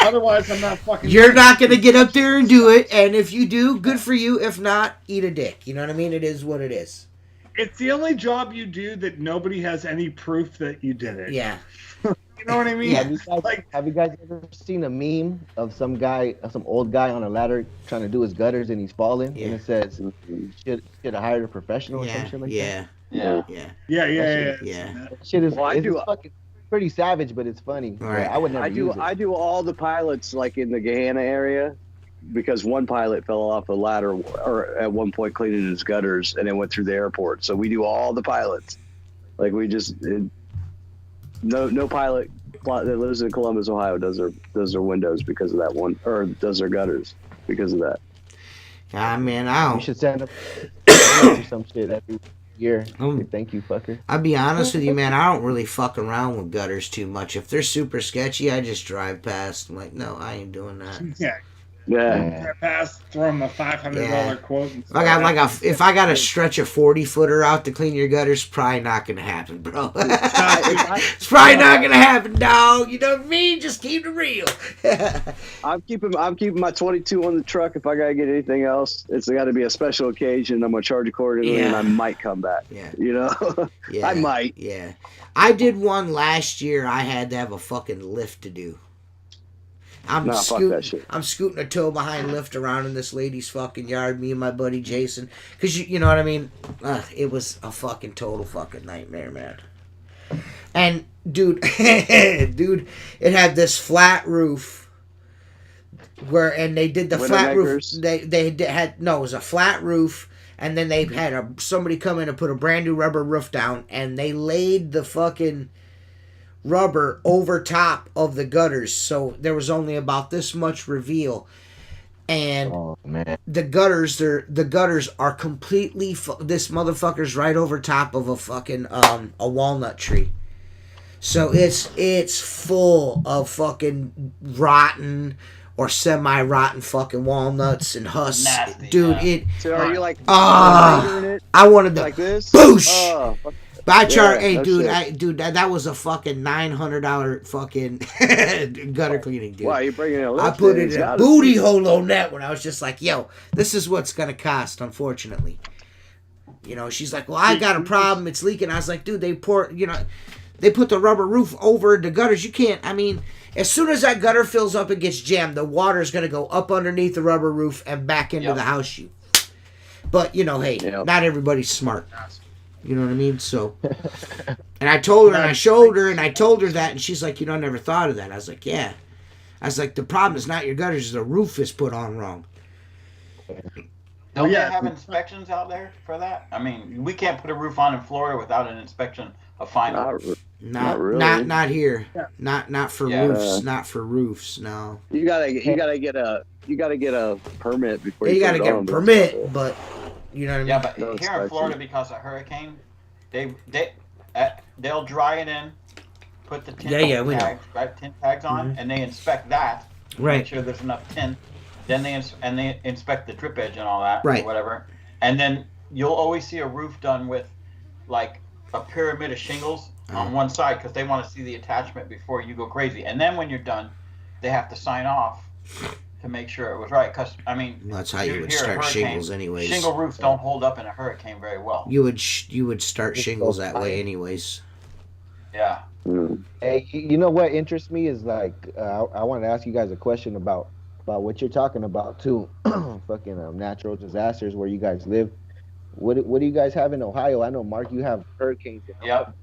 Otherwise, I'm not fucking. You're not gonna get up there and do it, and if you do, good for you. If not, eat a dick. You know what I mean? It is what it is. It's the only job you do that nobody has any proof that you did it. Yeah. You know what I mean? Yeah. Have you guys ever seen a meme of some old guy on a ladder trying to do his gutters and he's falling? Yeah. And it says, should have hired a professional or some shit like that? Yeah. That shit is fucking pretty savage, but it's funny. Right. I would never use it. I do all the pilots like in the Gahanna area because one pilot fell off a ladder or at one point cleaning his gutters and then went through the airport. So we do all the pilots. Like we just no pilot that lives in Columbus, Ohio does their windows because of that one, or does their gutters because of that. Ah, man, I don't. You should send up some shit every year. Thank you, fucker. I'll be honest with you, man. I don't really fuck around with gutters too much. If they're super sketchy, I just drive past. I'm like, no, I ain't doing that. Yeah. Pass, throw them a $500 quote. If I got to stretch a 40-footer out to clean your gutters, probably not gonna happen, bro. It's probably not gonna happen, dog. You know what I mean? Just keep it real. I'm keeping my 22 on the truck. If I gotta get anything else, it's got to be a special occasion. I'm gonna charge accordingly, and I might come back. Yeah. You know, I might. Yeah. I did one last year. I had to have a fucking lift to do. I'm scooting a tow behind lift around in this lady's fucking yard, me and my buddy Jason. Because, you know what I mean? It was a fucking total fucking nightmare, man. And, dude, it had this flat roof. And they did the flat roof. It was a flat roof. And then they had somebody come in and put a brand new rubber roof down. And they laid the fucking rubber over top of the gutters, so there was only about this much reveal, and the gutters are completely this motherfucker's right over top of a fucking a walnut tree, so it's full of fucking rotten or semi-rotten fucking walnuts and husks. Nasty, dude. So are you like I wanted to like this? Boosh. But I charge, Yeah, hey, no dude, shit. that was a fucking $900 fucking gutter cleaning, dude. Why you bringing it? I put it in a booty hole on that one. I was just like, yo, this is what's gonna cost, unfortunately. You know, she's like, well, I got a problem. It's leaking. I was like, dude, they put the rubber roof over the gutters. You can't, I mean, as soon as that gutter fills up and gets jammed, the water's going to go up underneath the rubber roof and back into the house. But, you know, hey, not everybody's smart. You know what I mean? So, and I told her and I showed her and I told her that and she's like, you know, I never thought of that. I was like, yeah. I was like, the problem is not your gutters, the roof is put on wrong. Don't they have inspections out there for that? I mean, we can't put a roof on in Florida without an inspection of final. Not really. Not here. Yeah. Not for roofs. Not for roofs. No. You gotta get a permit before You gotta put it get a on, permit, but you know what I mean. Yeah, but No here in inspection. Florida, because of hurricane, they'll dry it in, put the tin we know. tags, right, tin tags on, and they inspect that. Right. Make sure there's enough tin. Then they inspect the drip edge and all that, Right. or whatever. And then you'll always see a roof done with like a pyramid of shingles on one side because they want to see the attachment before you go crazy. And then when you're done, they have to sign off to make sure it was right. Because I mean, Well, that's how you would start shingles, anyways. Shingle roofs don't hold up in a hurricane very well. You would start shingles that way, anyways. Yeah. Hey, you know what interests me is like I want to ask you guys a question about what you're talking about too. Fucking natural disasters where you guys live. What do you guys have in Ohio? I know, Mark, you have hurricanes. Yep.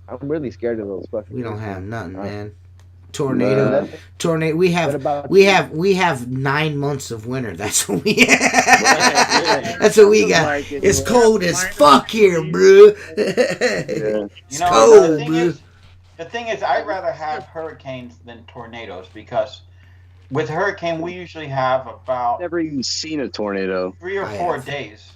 I'm really scared of those fucking. We don't things. have nothing, man. Tornado. We What about we have 9 months of winter. That's what we have. That's what we got. Like it. It's cold as fuck here, bro. It's You know, cold, bro. the thing is, I'd rather have hurricanes than tornadoes because with a hurricane, we usually have about Never even seen a tornado. 3 or I 4 have. days.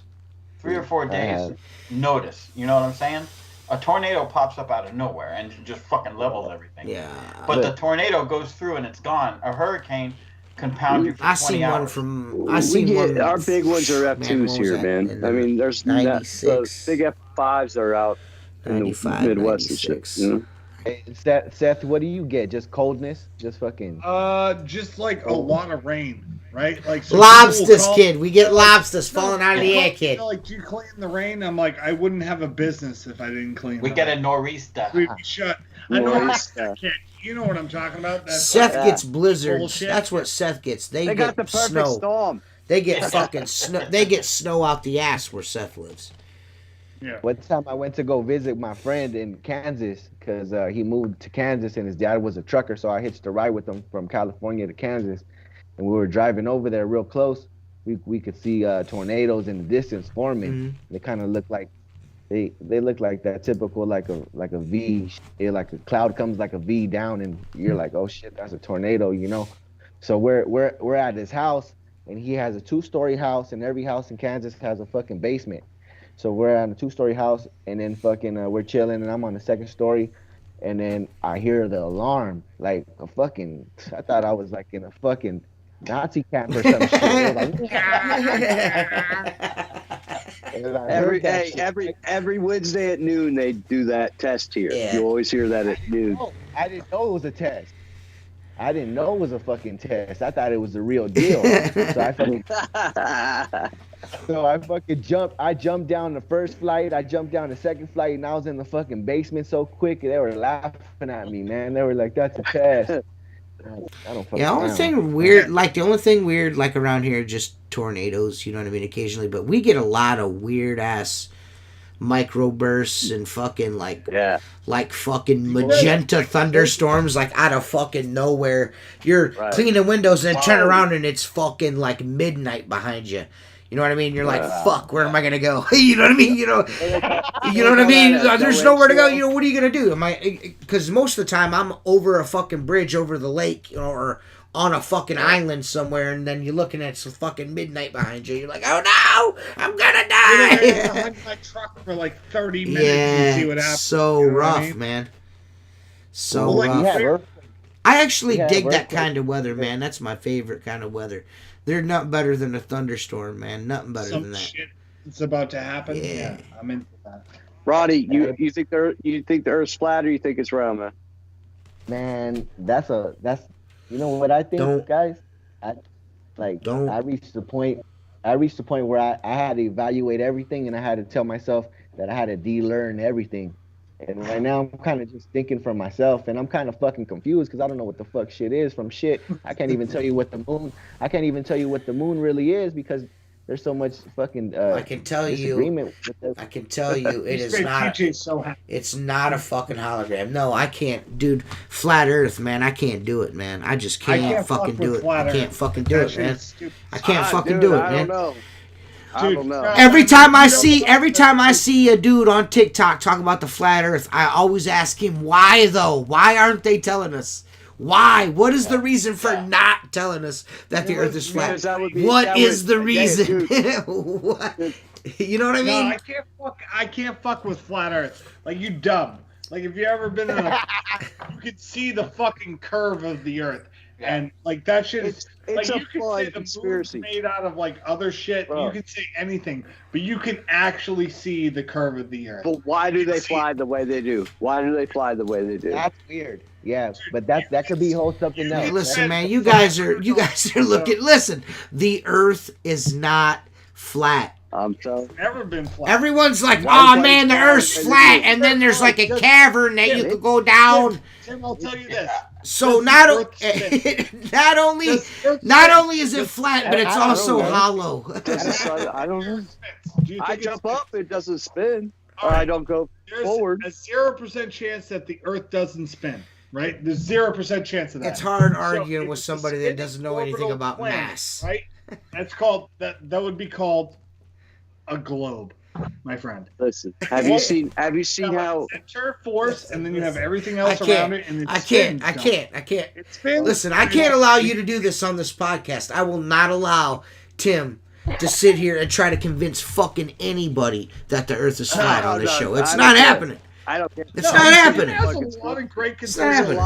3 or 4 days have. notice. You know what I'm saying? A tornado pops up out of nowhere and just fucking levels everything. Yeah. But the tornado goes through and it's gone. A hurricane can pound you for 20 I seen hours. one from. I seen one. Our big ones are Man, F2s what was here, that? man. In I mean, there's not, 96. the big F5s are out in the 95, Midwest and 96. shit. You know? Hey, Seth, what do you get? Just coldness? Just fucking. Just like a lot of rain, right? Like so Lobsters, people will call- kid. We get lobsters No, falling out of the people air, call- kid. Like, do you clean the rain? I'm like, I wouldn't have a business if I didn't clean. We the get a rain. nor'easter. We'd be shut. I know kid. You know what I'm talking about? That's Seth Yeah. gets blizzards. Bullshit. That's what Seth gets. They They get got the perfect snow. storm. They get fucking snow. They get snow out the ass where Seth lives. yeah. One time I went to go visit my friend in Kansas because he moved to Kansas and his dad was a trucker, so I hitched a ride with him from California to Kansas, and we were driving over there real close. We could see tornadoes in the distance forming. Mhm. They kind of look like they look like that typical like a V, like a cloud comes like a V down, and you're like, oh shit, that's a tornado, you know. So we're at his house, and he has a 2-story house, and every house in Kansas has a fucking basement. So we're on a 2-story house, and then fucking we're chilling, and I'm on the 2nd story, and then I hear the alarm, like a fucking. I thought I was like in a fucking Nazi camp or some shit. It was like, and I heard that shit. Every Wednesday at noon they do that test here. Yeah. You always hear that at noon. I didn't know it was a test. I didn't know it was a fucking test. I thought it was the real deal. So I fucking jumped. I jumped down the first flight. I jumped down the second flight, and I was in the fucking basement so quick. They were laughing at me, man. They were like, "That's a test." I don't fucking. Yeah, the only thing weird, like around here, just tornadoes. You know what I mean? Occasionally, but we get a lot of weird ass microbursts and fucking like fucking magenta thunderstorms like out of fucking nowhere. You're cleaning windows and then turn around and it's fucking like midnight behind you. You know what I mean? You're like, fuck, where am I gonna go? You know what I mean? You know what I mean? There's nowhere to go. You know, what are you gonna do? Because most of the time I'm over a fucking bridge over the lake, you know, or on a fucking island somewhere, and then you're looking at some fucking midnight behind you. You're like, oh no, I'm gonna die. Behind my truck for like 30 minutes and see what happens. So You know what rough, I mean? man. So Well, like, rough. I actually Yeah, dig that earthquake. kind of weather, man. That's my favorite kind of weather. They're nothing better than a thunderstorm, man. Nothing better Some than that. shit that's about to happen. Yeah. Yeah, I'm into that. Roddy, you think the Earth's flat or you think it's round, man? Man, that's you know what I think, guys. I reached the point where I had to evaluate everything, and I had to tell myself that I had to de-learn everything. And right now I'm kind of just thinking for myself, and I'm kind of fucking confused because I don't know what the fuck shit is from shit. I can't even tell you what the moon really is because there's so much fucking I can tell disagreement you. with I can tell you, it is not. TJ's so happy. It's not a fucking hologram. No, I can't, dude. Flat Earth, man. I can't do it, man. I just can't fucking do it. I can't fucking do it, man. I can't fucking do it, man. I don't know. Every time I see a dude on TikTok talk about the flat Earth, I always ask him why though. Why aren't they telling us? Why? What is the reason for not telling us that the Earth is flat? What is the reason? What? You know what I mean? No, I can't fuck with flat Earth. Like, you dumb. Like, if you ever been in you could see the fucking curve of the Earth. And like that shit is it's like a you can fun say the conspiracy. moon's made out of like other shit. Bro. You can say anything, but you can actually see the curve of the Earth. But why do they fly the way they do? Why do they fly the way they do? That's weird. Yeah, but that could be whole something else. Listen, man, you guys are looking. Listen, the Earth is not flat. I'm telling. Never been flat. Everyone's like, oh man, the Earth's flat, and then there's like a cavern that you could go down. Tim, I'll tell you this. So not only is it flat, but it's also hollow. I don't know. I jump up, it doesn't spin, or I don't go forward. There's a 0% chance that the Earth doesn't spin. Right? There's 0% chance of that. It's hard arguing with somebody that doesn't know anything about mass. Right? That's called that would be called a globe, my friend. Listen, have you seen how center force, and then you have everything else around it, and I can't. It spins. Listen, I can't allow you to do this on this podcast. I will not allow Tim to sit here and try to convince fucking anybody that the Earth is flat on this show. It's not happening. I don't care. It's not happening. There's a lot of great conspiracies,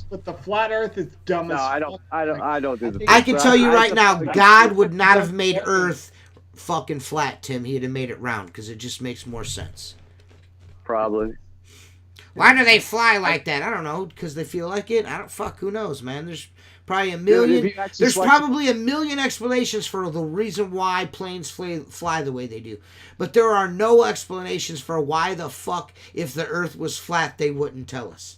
but the flat Earth is dumb as fuck. I don't do the. I can tell you right now, God would not have made Earth fucking flat, Tim. He'd have made it round because it just makes more sense. Probably. Why do they fly like that? I don't know. Because they feel like it. Who knows, man? There's probably a million. There's probably a million explanations for the reason why planes fly the way they do. But there are no explanations for why the fuck, if the Earth was flat, they wouldn't tell us.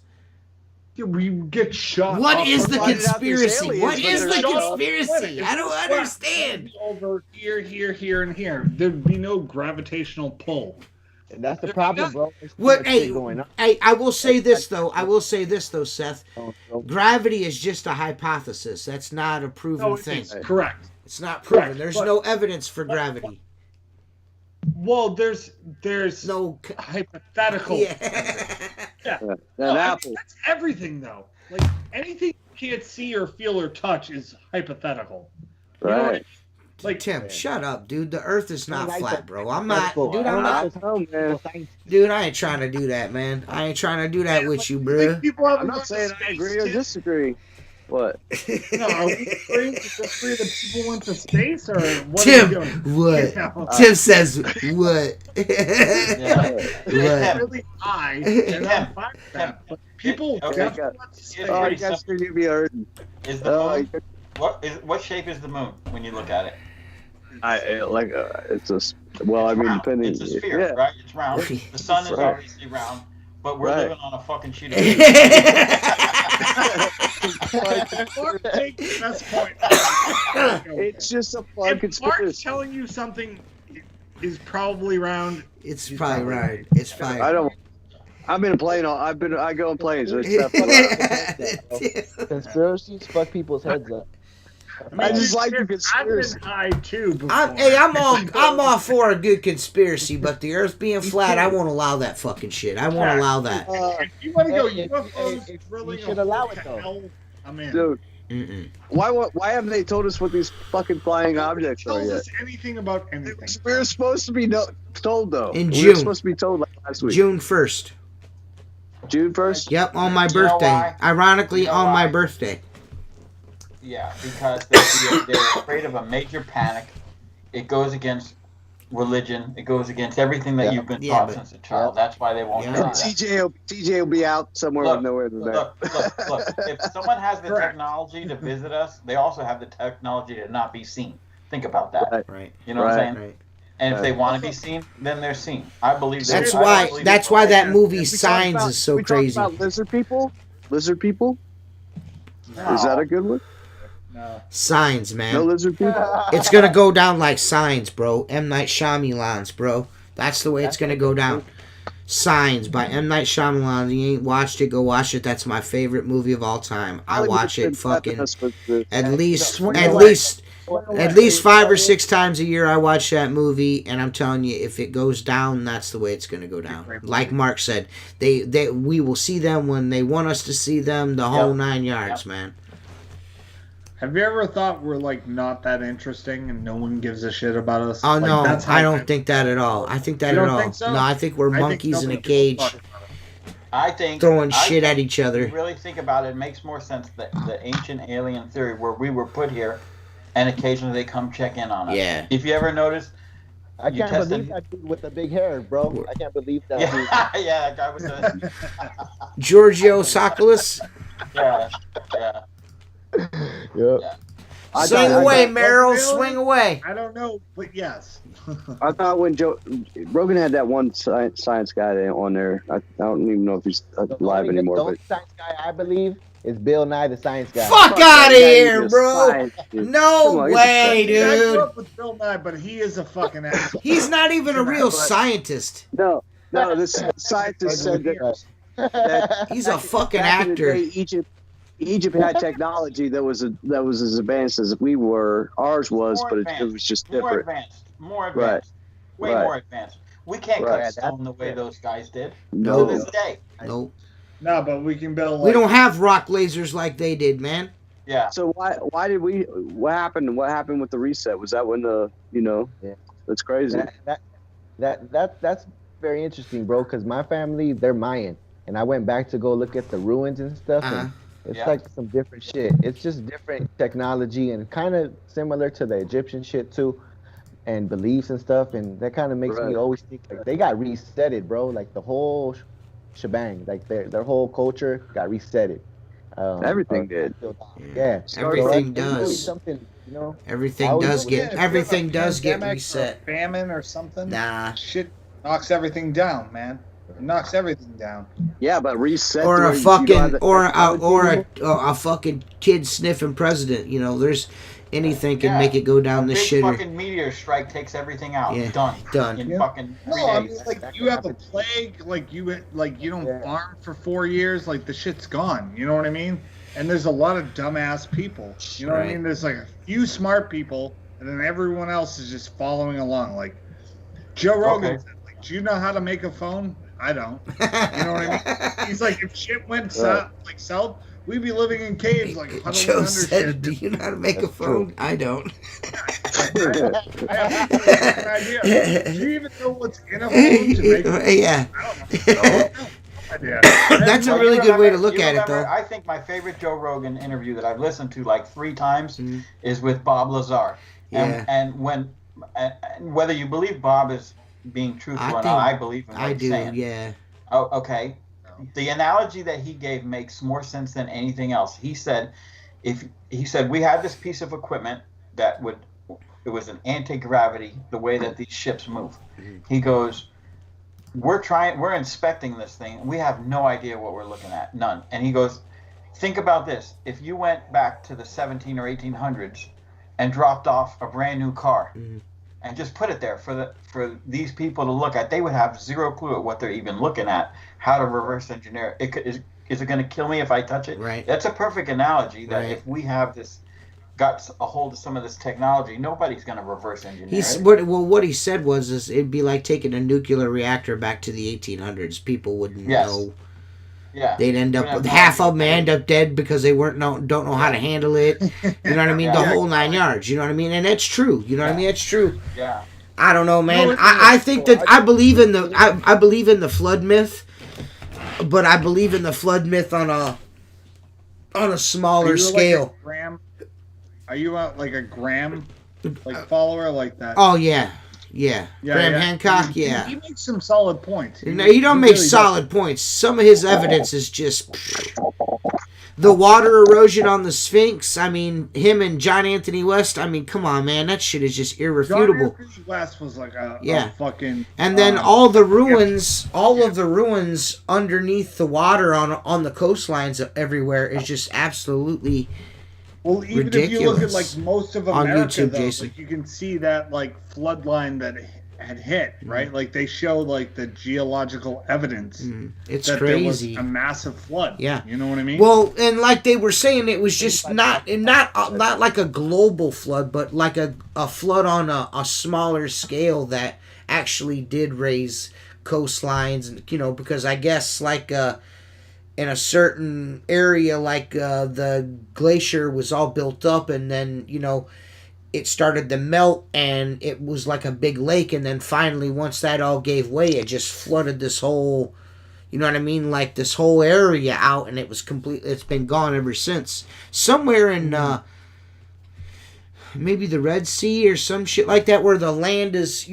We get shot. What is the conspiracy? What is the conspiracy? I don't understand. Over here, and here. There'd be no gravitational pull. And that's the problem, bro. I will say this though, Seth. Gravity is just a hypothesis. That's not a proven thing. Correct. It's not proven. There's no evidence for gravity. Well, there's no hypothetical. That's everything though. Like anything you can't see or feel or touch is hypothetical. Right. You know, like Tim, shut up, dude. The Earth is not flat, bro. I'm not. Dude, Dude, I ain't trying to do that, man. I ain't trying to do that with you, bro. I'm not saying I agree or disagree. What? No, are we agreeing that people went to space, or what? Tim, are we doing? what? Tim says what? It's really high, and I'm fine with that. But people definitely want to space. Oh, you guys are gonna be hurting. Is the moon? What shape is the moon when you look at it? It's a depending. It's a sphere, right? It's round. The sun is obviously round, but we're living on a fucking sheet of It's just a fun conspiracy. Mark's telling you something is probably round. It's probably right. It's fine. I've been playing I go on planes. Conspiracies fuck people's heads up. I just like the conspiracy. I've been high too. Before. I'm all for a good conspiracy, but the Earth being flat, I won't allow that fucking shit. I won't allow that. If you want to go UFOs, really, you should allow it though. I'm in. Dude, why haven't they told us what these fucking flying objects are yet? Us anything about anything. We're supposed to be told though. In we June. were supposed to be told like last week. June 1st. June 1st? Yep, on my birthday. Ironically, on my birthday. Yeah, because they're afraid of a major panic. It goes against religion. It goes against everything that you've been taught since a child. That's why they won't do that. TJ will be out somewhere with nowhere to there. Look. If someone has the technology to visit us, they also have the technology to not be seen. Think about that. Right. You know what I'm saying? Right. And if they want to be seen, then they're seen. I believe that's why that movie Signs is so crazy. Talk about lizard people? Lizard people? No. Is that a good one? No. Signs, man. No lizard people? It's going to go down like Signs, bro. M. Night Shyamalan's, bro. That's the way it's going to go down. Signs by M. Night Shyamalan. You ain't watched it, go watch it. That's my favorite movie of all time. I watch it fucking at least 5 or 6 times a year. I watch that movie, and I'm telling you, if it goes down, that's the way it's going to go down. Like Mark said, we will see them when they want us to see them. The whole 9 yards, man. Have you ever thought we're like not that interesting and no one gives a shit about us? Oh no, I don't think that at all. I think that at all. Think so? No, I think we're monkeys in a cage. I think throwing shit at each other. If you really think about it, it makes more sense that the ancient alien theory, where we were put here, and occasionally they come check in on us. Yeah. If you ever notice, I can't believe that dude with the big hair, bro. I can't believe that. Dude. Yeah, that guy with the Giorgio Tsoukalos. Yeah. Yep. Swing away, Meryl. Swing away. I don't know, but yes. I thought when Rogan had that one science guy on there. I don't even know if he's alive anymore. The only science guy I believe is Bill Nye, the science guy. Fuck out of here, bro. No way, dude. I grew up with Bill Nye, but he is a fucking asshole. He's not even a real scientist. No, this scientist said that he's a fucking actor. Egypt had technology that was as advanced as we were. Ours was, but it was just different. More advanced. Way more advanced. We can't cut stone the way those guys did. No. To this day. Nope. No, but we can build. We don't have rock lasers like they did, man. Yeah. So why did we? What happened? What happened with the reset? Was that when the That's crazy. That's very interesting, bro. Because my family, they're Mayan, and I went back to go look at the ruins and stuff. And it's like some different shit. It's just different technology and kind of similar to the Egyptian shit too, and beliefs and stuff. And that kind of makes me always think like they got resetted, bro. Like the whole shebang, like their whole culture got resetted. Everything did. Yeah. Everything does. Something, Everything does get reset. Famine or something. Nah. Shit knocks everything down, man. It knocks everything down. Yeah, but reset. Or a fucking a fucking kid sniffing president. There's anything can make it go down the shitter. Fucking meteor strike takes everything out. Yeah. Done. In fucking 3 days. I mean, like you have a plague, like you don't farm for 4 years, like the shit's gone. You know what I mean? And there's a lot of dumbass people. You know what I mean? There's like a few smart people, and then everyone else is just following along. Like Joe Rogan said, like, do you know how to make a phone? I don't. You know what I mean? He's like, if shit went south, we'd be living in caves, like huddling Joe under said, shit. "Do you know how to make a phone?" I don't. I have an idea. Do you even know what's in a phone to make a phone? Yeah. I don't know. That's a really good way to look at it, though. I think my favorite Joe Rogan interview that I've listened to like 3 times is with Bob Lazar. And whether you believe Bob is being truthful or not, I believe in what he's saying. Yeah. Oh, okay. The analogy that he gave makes more sense than anything else. He said, we had this piece of equipment that it was an anti-gravity, the way that these ships move. He goes, we're inspecting this thing. We have no idea what we're looking at, none. And he goes, think about this. If you went back to the 17 or 1800s and dropped off a brand new car and just put it there for these people to look at, they would have zero clue at what they're even looking at, how to reverse engineer it. Is it going to kill me if I touch it? Right. That's a perfect analogy that if we have got a hold of some of this technology, nobody's going to reverse engineer it. What he said was it'd be like taking a nuclear reactor back to the 1800s. People wouldn't know. Yeah. They'd end up half of them end up dead because they don't know how to handle it. You know what I mean? The whole 9 yards. You know what I mean? And that's true. You know what I mean? That's true. Yeah. I don't know, man. I think that I believe in the flood myth, but I believe in the flood myth on a smaller scale. Are you like a Graham follower like that? Oh yeah. Yeah. Graham Hancock, yeah. He makes some solid points. He don't make solid points. Some of his evidence is just... The water erosion on the Sphinx, I mean, him and John Anthony West, I mean, come on, man. That shit is just irrefutable. John Anthony West was like a fucking... And then all of the ruins underneath the water on the coastlines everywhere is just absolutely even ridiculous. If you look at, like, most of America, on YouTube, though, Jason. like, you can see that, like, flood line that had hit, right? Like, they show, like, the geological evidence. It's that crazy. There was a massive flood. Yeah. You know what I mean? Well, and like they were saying, it was just not like a global flood, but like a flood on a smaller scale that actually did raise coastlines, and because I guess like in a certain area, like the glacier was all built up, and then it started to melt, and it was like a big lake, and then finally, once that all gave way, it just flooded this whole, like this whole area out, and it was it's been gone ever since. Somewhere in maybe the Red Sea or some shit like that, where the land is,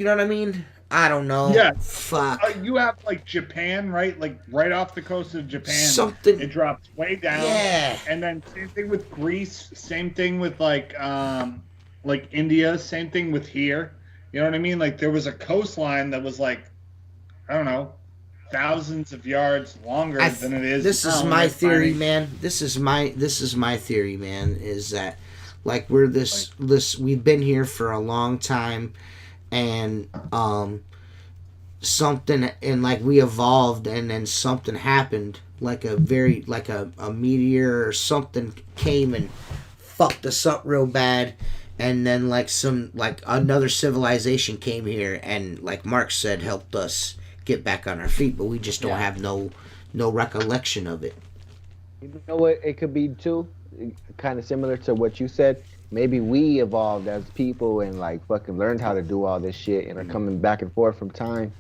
I don't know. Yeah. Fuck. You have, like, Japan, right? Like, right off the coast of Japan. Something. It drops way down. Yeah. And then same thing with Greece. Same thing with, like India. Same thing with here. You know what I mean? Like, there was a coastline that was, like, I don't know, thousands of yards longer than it is. This is my theory, man. This is my theory, man. Is that, like, we're we've been here for a long time, and something, and like we evolved, and then something happened, like a meteor or something came and fucked us up real bad, and then like another civilization came here and, like Mark said, helped us get back on our feet, but we just don't have no recollection of it. You know what it could be too? Kind of similar to what you said. Maybe we evolved as people and like fucking learned how to do all this shit and are coming back and forth from time.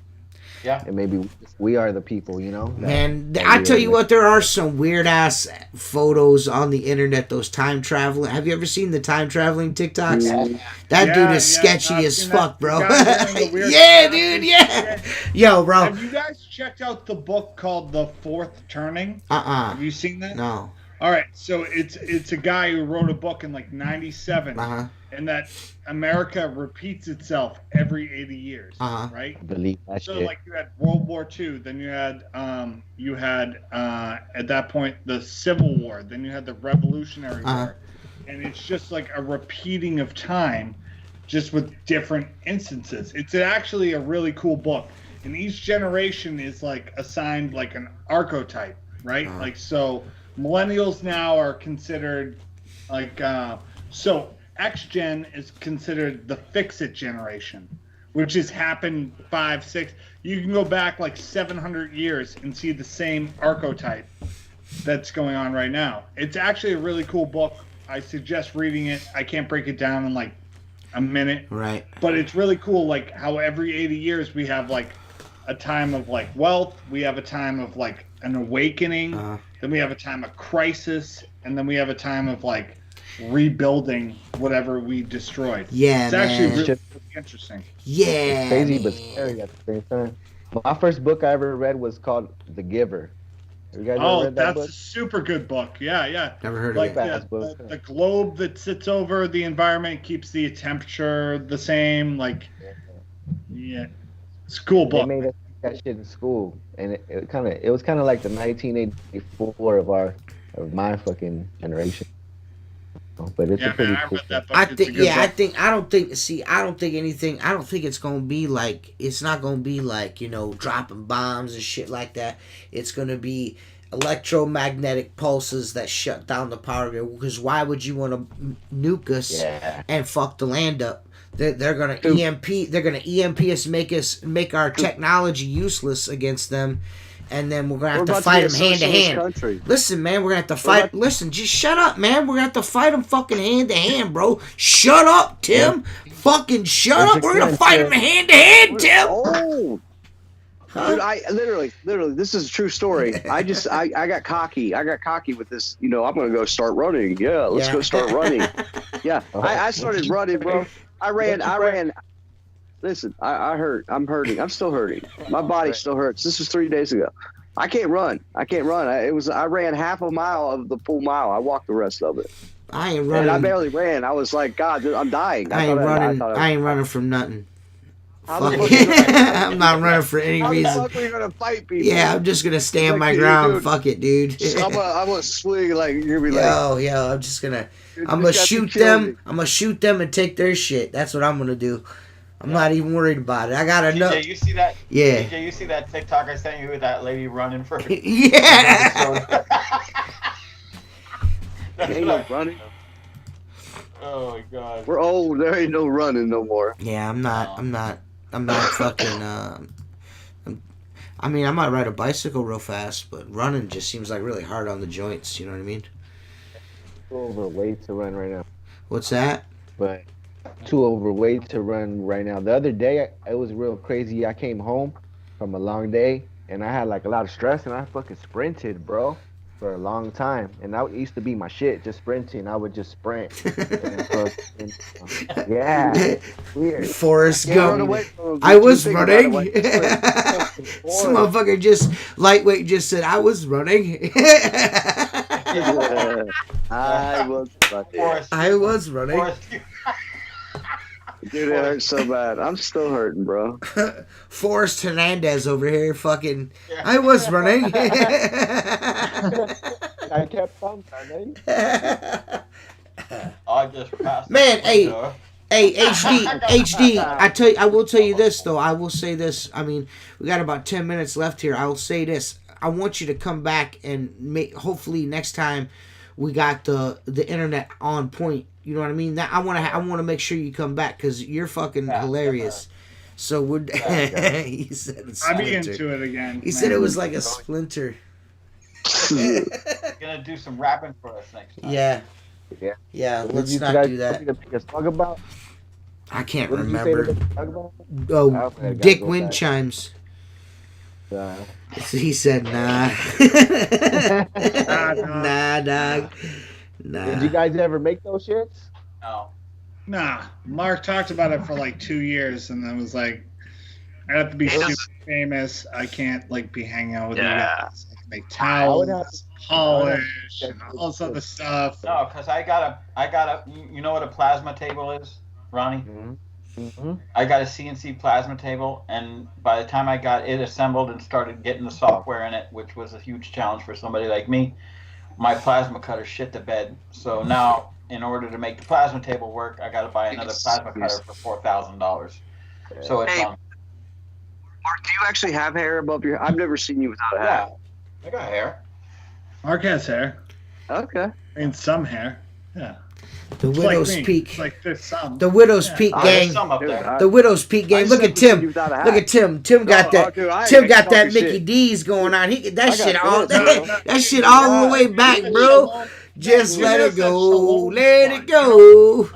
Yeah. And maybe we are the people, Man, I tell you what, there are some weird ass photos on the internet. Those time traveling. Have you ever seen the time traveling TikToks? Yeah. That dude is sketchy as fuck, bro. Yeah, dude. Yeah. Yo, bro. Have you guys checked out the book called The Fourth Turning? Have you seen that? No. All right, so it's a guy who wrote a book in like '97, and that America repeats itself every 80 years, right? I believe that so shit. like you had World War II, then you had at that point the Civil War, then you had the Revolutionary War, and it's just like a repeating of time, just with different instances. It's actually a really cool book, and each generation is like assigned like an archetype, right? Like so. Millennials now are considered like so X-Gen is considered the fix-it generation, which has happened 5, 6. You can go back like 700 years and see the same archetype that's going on right now. It's actually a really cool book. I suggest reading it. I can't break it down in like a minute. Right. But it's really cool, like how every 80 years we have like a time of like wealth, we have a time of like an awakening, then we have a time of crisis, and then we have a time of like rebuilding whatever we destroyed. Yeah, it's actually really interesting. Yeah, it's crazy but scary at the same time. My first book I ever read was called The Giver. Have you guys ever read that book? That's a super good book. Yeah. Never heard like, of it. Yeah, the globe that sits over the environment keeps the temperature the same. Like, yeah, it's a cool book. They made us that shit in school, and it was kind of like the 1984 of my fucking generation. But it's a pretty cool. I don't think it's gonna be like, it's not gonna be like, dropping bombs and shit like that. It's gonna be electromagnetic pulses that shut down the power grid, because why would you want to nuke us and fuck the land up? They're gonna EMP us, make our technology useless against them, and then we're gonna have to fight them hand to hand. Listen, man, we're gonna have to fight. Listen, just shut up, man. We're gonna have to fight them fucking hand to hand, bro. Shut up, Tim. Fucking shut up. We're gonna fight them hand to hand, Tim. Oh. Dude, I literally, this is a true story. I got cocky. I got cocky with this. I'm gonna go start running. Yeah, let's go start running. Yeah, I started running, bro. I ran. listen. I hurt. I'm hurting. I'm still hurting. My body still hurts. This was 3 days ago. I can't run. I ran half a mile of the full mile. I walked the rest of it. I ain't running. And I barely ran. I was like, God, I'm dying. I ain't running from nothing. How Fuck the fuck it. I'm not running for any How the reason. fuck are you gonna fight people? Yeah, I'm just gonna stand Like, my dude, ground. dude. Fuck it, dude. I'm gonna swing like you're gonna be like. Yo, I'm just gonna. Dude, I'm this gonna guy shoot could kill me. them. I'm gonna shoot them and take their shit. That's what I'm gonna do. I'm not even worried about it. I got enough. DJ, you see that? Yeah. DJ, you see that TikTok I sent you with that lady running for? Yeah. That's Ain't no running. Oh my god. We're old. There ain't no running no more. Yeah, I'm not fucking. I mean, I might ride a bicycle real fast, but running just seems like really hard on the joints. You know what I mean? Too overweight to run right now. What's that? But too overweight to run right now. The other day, it was real crazy. I came home from a long day, and I had like a lot of stress, and I fucking sprinted, bro, for a long time. And that used to be my shit, just sprinting. I would just sprint. Yeah, weird. Forrest Can't run Gump. away from them. I was Think about running. it, like, Some motherfucker just lightweight just said I was running. I was running. I was running. Dude, it hurts so bad. I'm still hurting, bro. Forrest Hernandez over here, fucking. I was running. I kept on running. I just passed. Man, hey, window. Hey, HD. I will tell you this though. I will say this. I mean, we got about 10 minutes left here. I will say this. I want you to come back and hopefully next time we got the internet on point. You know what I mean? That I want to make sure you come back because you're fucking hilarious. So we're. He said it's I'll be splinter. into it again. He said it was like a splinter. Gonna do some rapping for us next time. Yeah. Yeah. Yeah. What Let's did you not guys do want that. me to make a song about? I can't What did you say to remember. make a song about? Oh, Okay, Dick go Wind back. Chimes. Uh, He said, nah. Nah. Nah, dog. Nah. Did you guys ever make those shits? No. Nah, Mark talked about it for like 2 years, and then was like, I have to be super famous. I can't like be hanging out with you guys. I can make towels, polish, and all this other stuff. No, because I got a. You know what a plasma table is, Ronnie? Mm-hmm. I got a CNC plasma table, and by the time I got it assembled and started getting the software in it, which was a huge challenge for somebody like me, my plasma cutter shit the bed. So now, in order to make the plasma table work, I got to buy another plasma cutter for $4,000. So it's Hey, Mark, do you actually have hair above your? I've never seen you without a hat. I got hair. Mark has hair. Okay. I mean, some hair. Yeah. The It's Widow's like me. Peak. It's like this some. The Widow's Yeah. Peak Oh, there's gang. some up there. The Widow's Peak gang. Look at Tim. Look at Tim. Tim got that. Tim got that Mickey D's going on. That shit all that shit all the way back, bro. Just let it go. Let it go.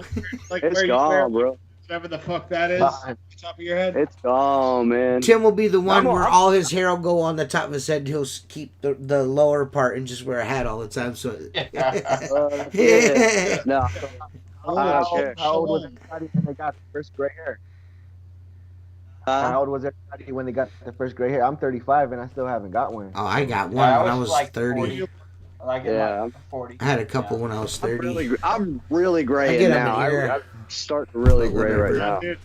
Like It's where you gone, wear bro. whatever the fuck that is. Gone. Top of your head. It's gone, man. Tim will be the one I'm- where all his hair will go on the top of his head. He'll keep the lower part and just wear a hat all the time. So Yeah. No. How old was everybody when they got the first gray hair? How old was everybody when they got the first gray hair? I'm 35 and I still haven't got one. Oh, I got one when I was like 30. 40. Like Yeah. like 40. I had a couple when I was 30. I'm really graying I get 'em now. in here. I'm starting to really But gray right whatever. now. Dude,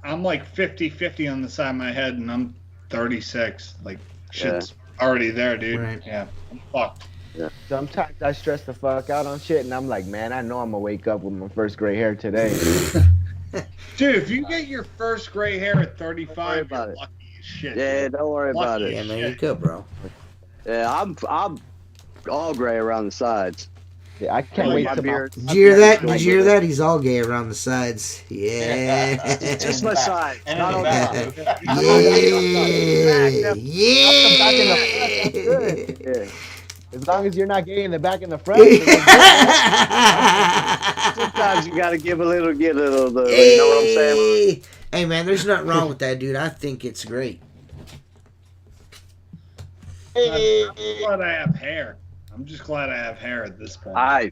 I'm like 50-50 on the side of my head, and I'm 36. Like, shit's already there, dude. Right. Yeah, I'm fucked. Sometimes I stress the fuck out on shit and I'm like, man, I know I'm gonna wake up with my first gray hair today. Dude, if you get your first gray hair at 35, about you're it. lucky as shit. Yeah, dude. don't worry about Lucky Yeah, it. man, you good, bro. Yeah, I'm all gray around the sides. Yeah, I can't Oh, wait my to beard. Did you hear that? Did you hear that? He's all gay around the sides. Yeah. Just my sides. And Not in on the the back. back. Yeah. Yeah. As long as you're not gay in the back and the front. Sometimes you gotta give a little, get a little. Though, you know what I'm saying? Hey, man, there's nothing wrong with that, dude. I think it's great. I'm glad I have hair. I'm just glad I have hair at this point. I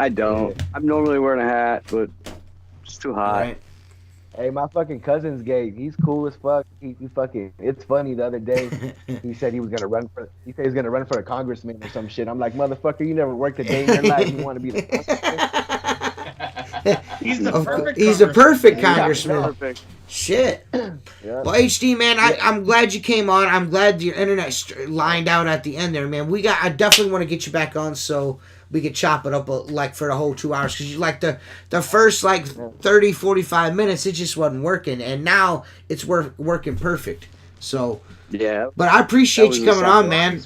don't. I'm normally wearing a hat, but it's too hot. Right? Hey, my fucking cousin's gay. He's cool as fuck. He fucking. It's funny. The other day, he said he was gonna run for. He said he's gonna run for a congressman or some shit. I'm like, motherfucker, you never worked a day in your life. You want to be the congressman? He's the perfect. He's a perfect Yeah, congressman. Perfect. Shit. Yeah. Well, HD man, I'm glad you came on. I'm glad your internet lined out at the end there, man. I definitely want to get you back on so we could chop it up like for the whole 2 hours, because you like the first like 30, 45 minutes, it just wasn't working, and now it's working perfect. So Yeah. but I appreciate That you was coming a on, man.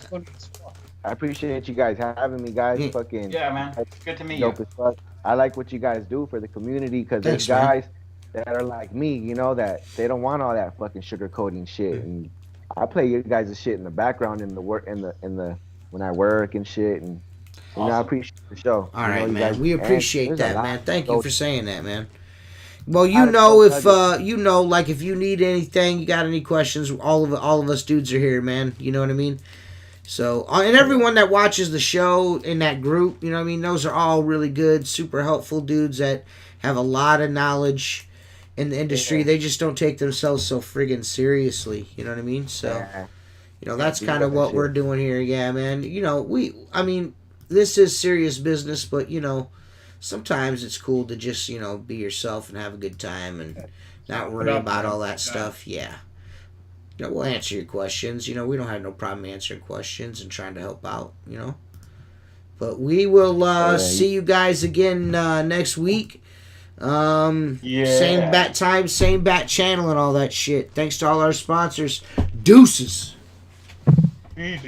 I appreciate you guys having me, guys. Yeah. Fucking Yeah, man. It's good to meet you. dope as fuck. I like what you guys do for the community, because there's Thanks, man. guys that are like me, you know, that they don't want all that fucking sugarcoating shit. And I play you guys' shit in the background in the work in the when I work and shit. And you know, I Awesome. appreciate the show. All You know, right, you man. guys- We and appreciate there's a that, lot man. of Thank you dope- for saying that, man. Well, you Lot of know, dope if nuggets. you know, like if you need anything, you got any questions, all of us dudes are here, man. You know what I mean? So, and everyone that watches the show in that group, you know what I mean? Those are all really good, super helpful dudes that have a lot of knowledge in the industry. Yeah. They just don't take themselves so friggin' seriously. You know what I mean? So, Yeah. you know, that's do kind of that what shit. we're doing here. Yeah, man. You know, I mean, this is serious business, but, you know, sometimes it's cool to just, you know, be yourself and have a good time and not worry up, about man. all that stuff. Yeah. You know, we'll answer your questions. You know, we don't have no problem answering questions and trying to help out, you know. But we will Yeah. see you guys again next week. Yeah. Same bat time, same bat channel and all that shit. Thanks to all our sponsors. Deuces. Peace.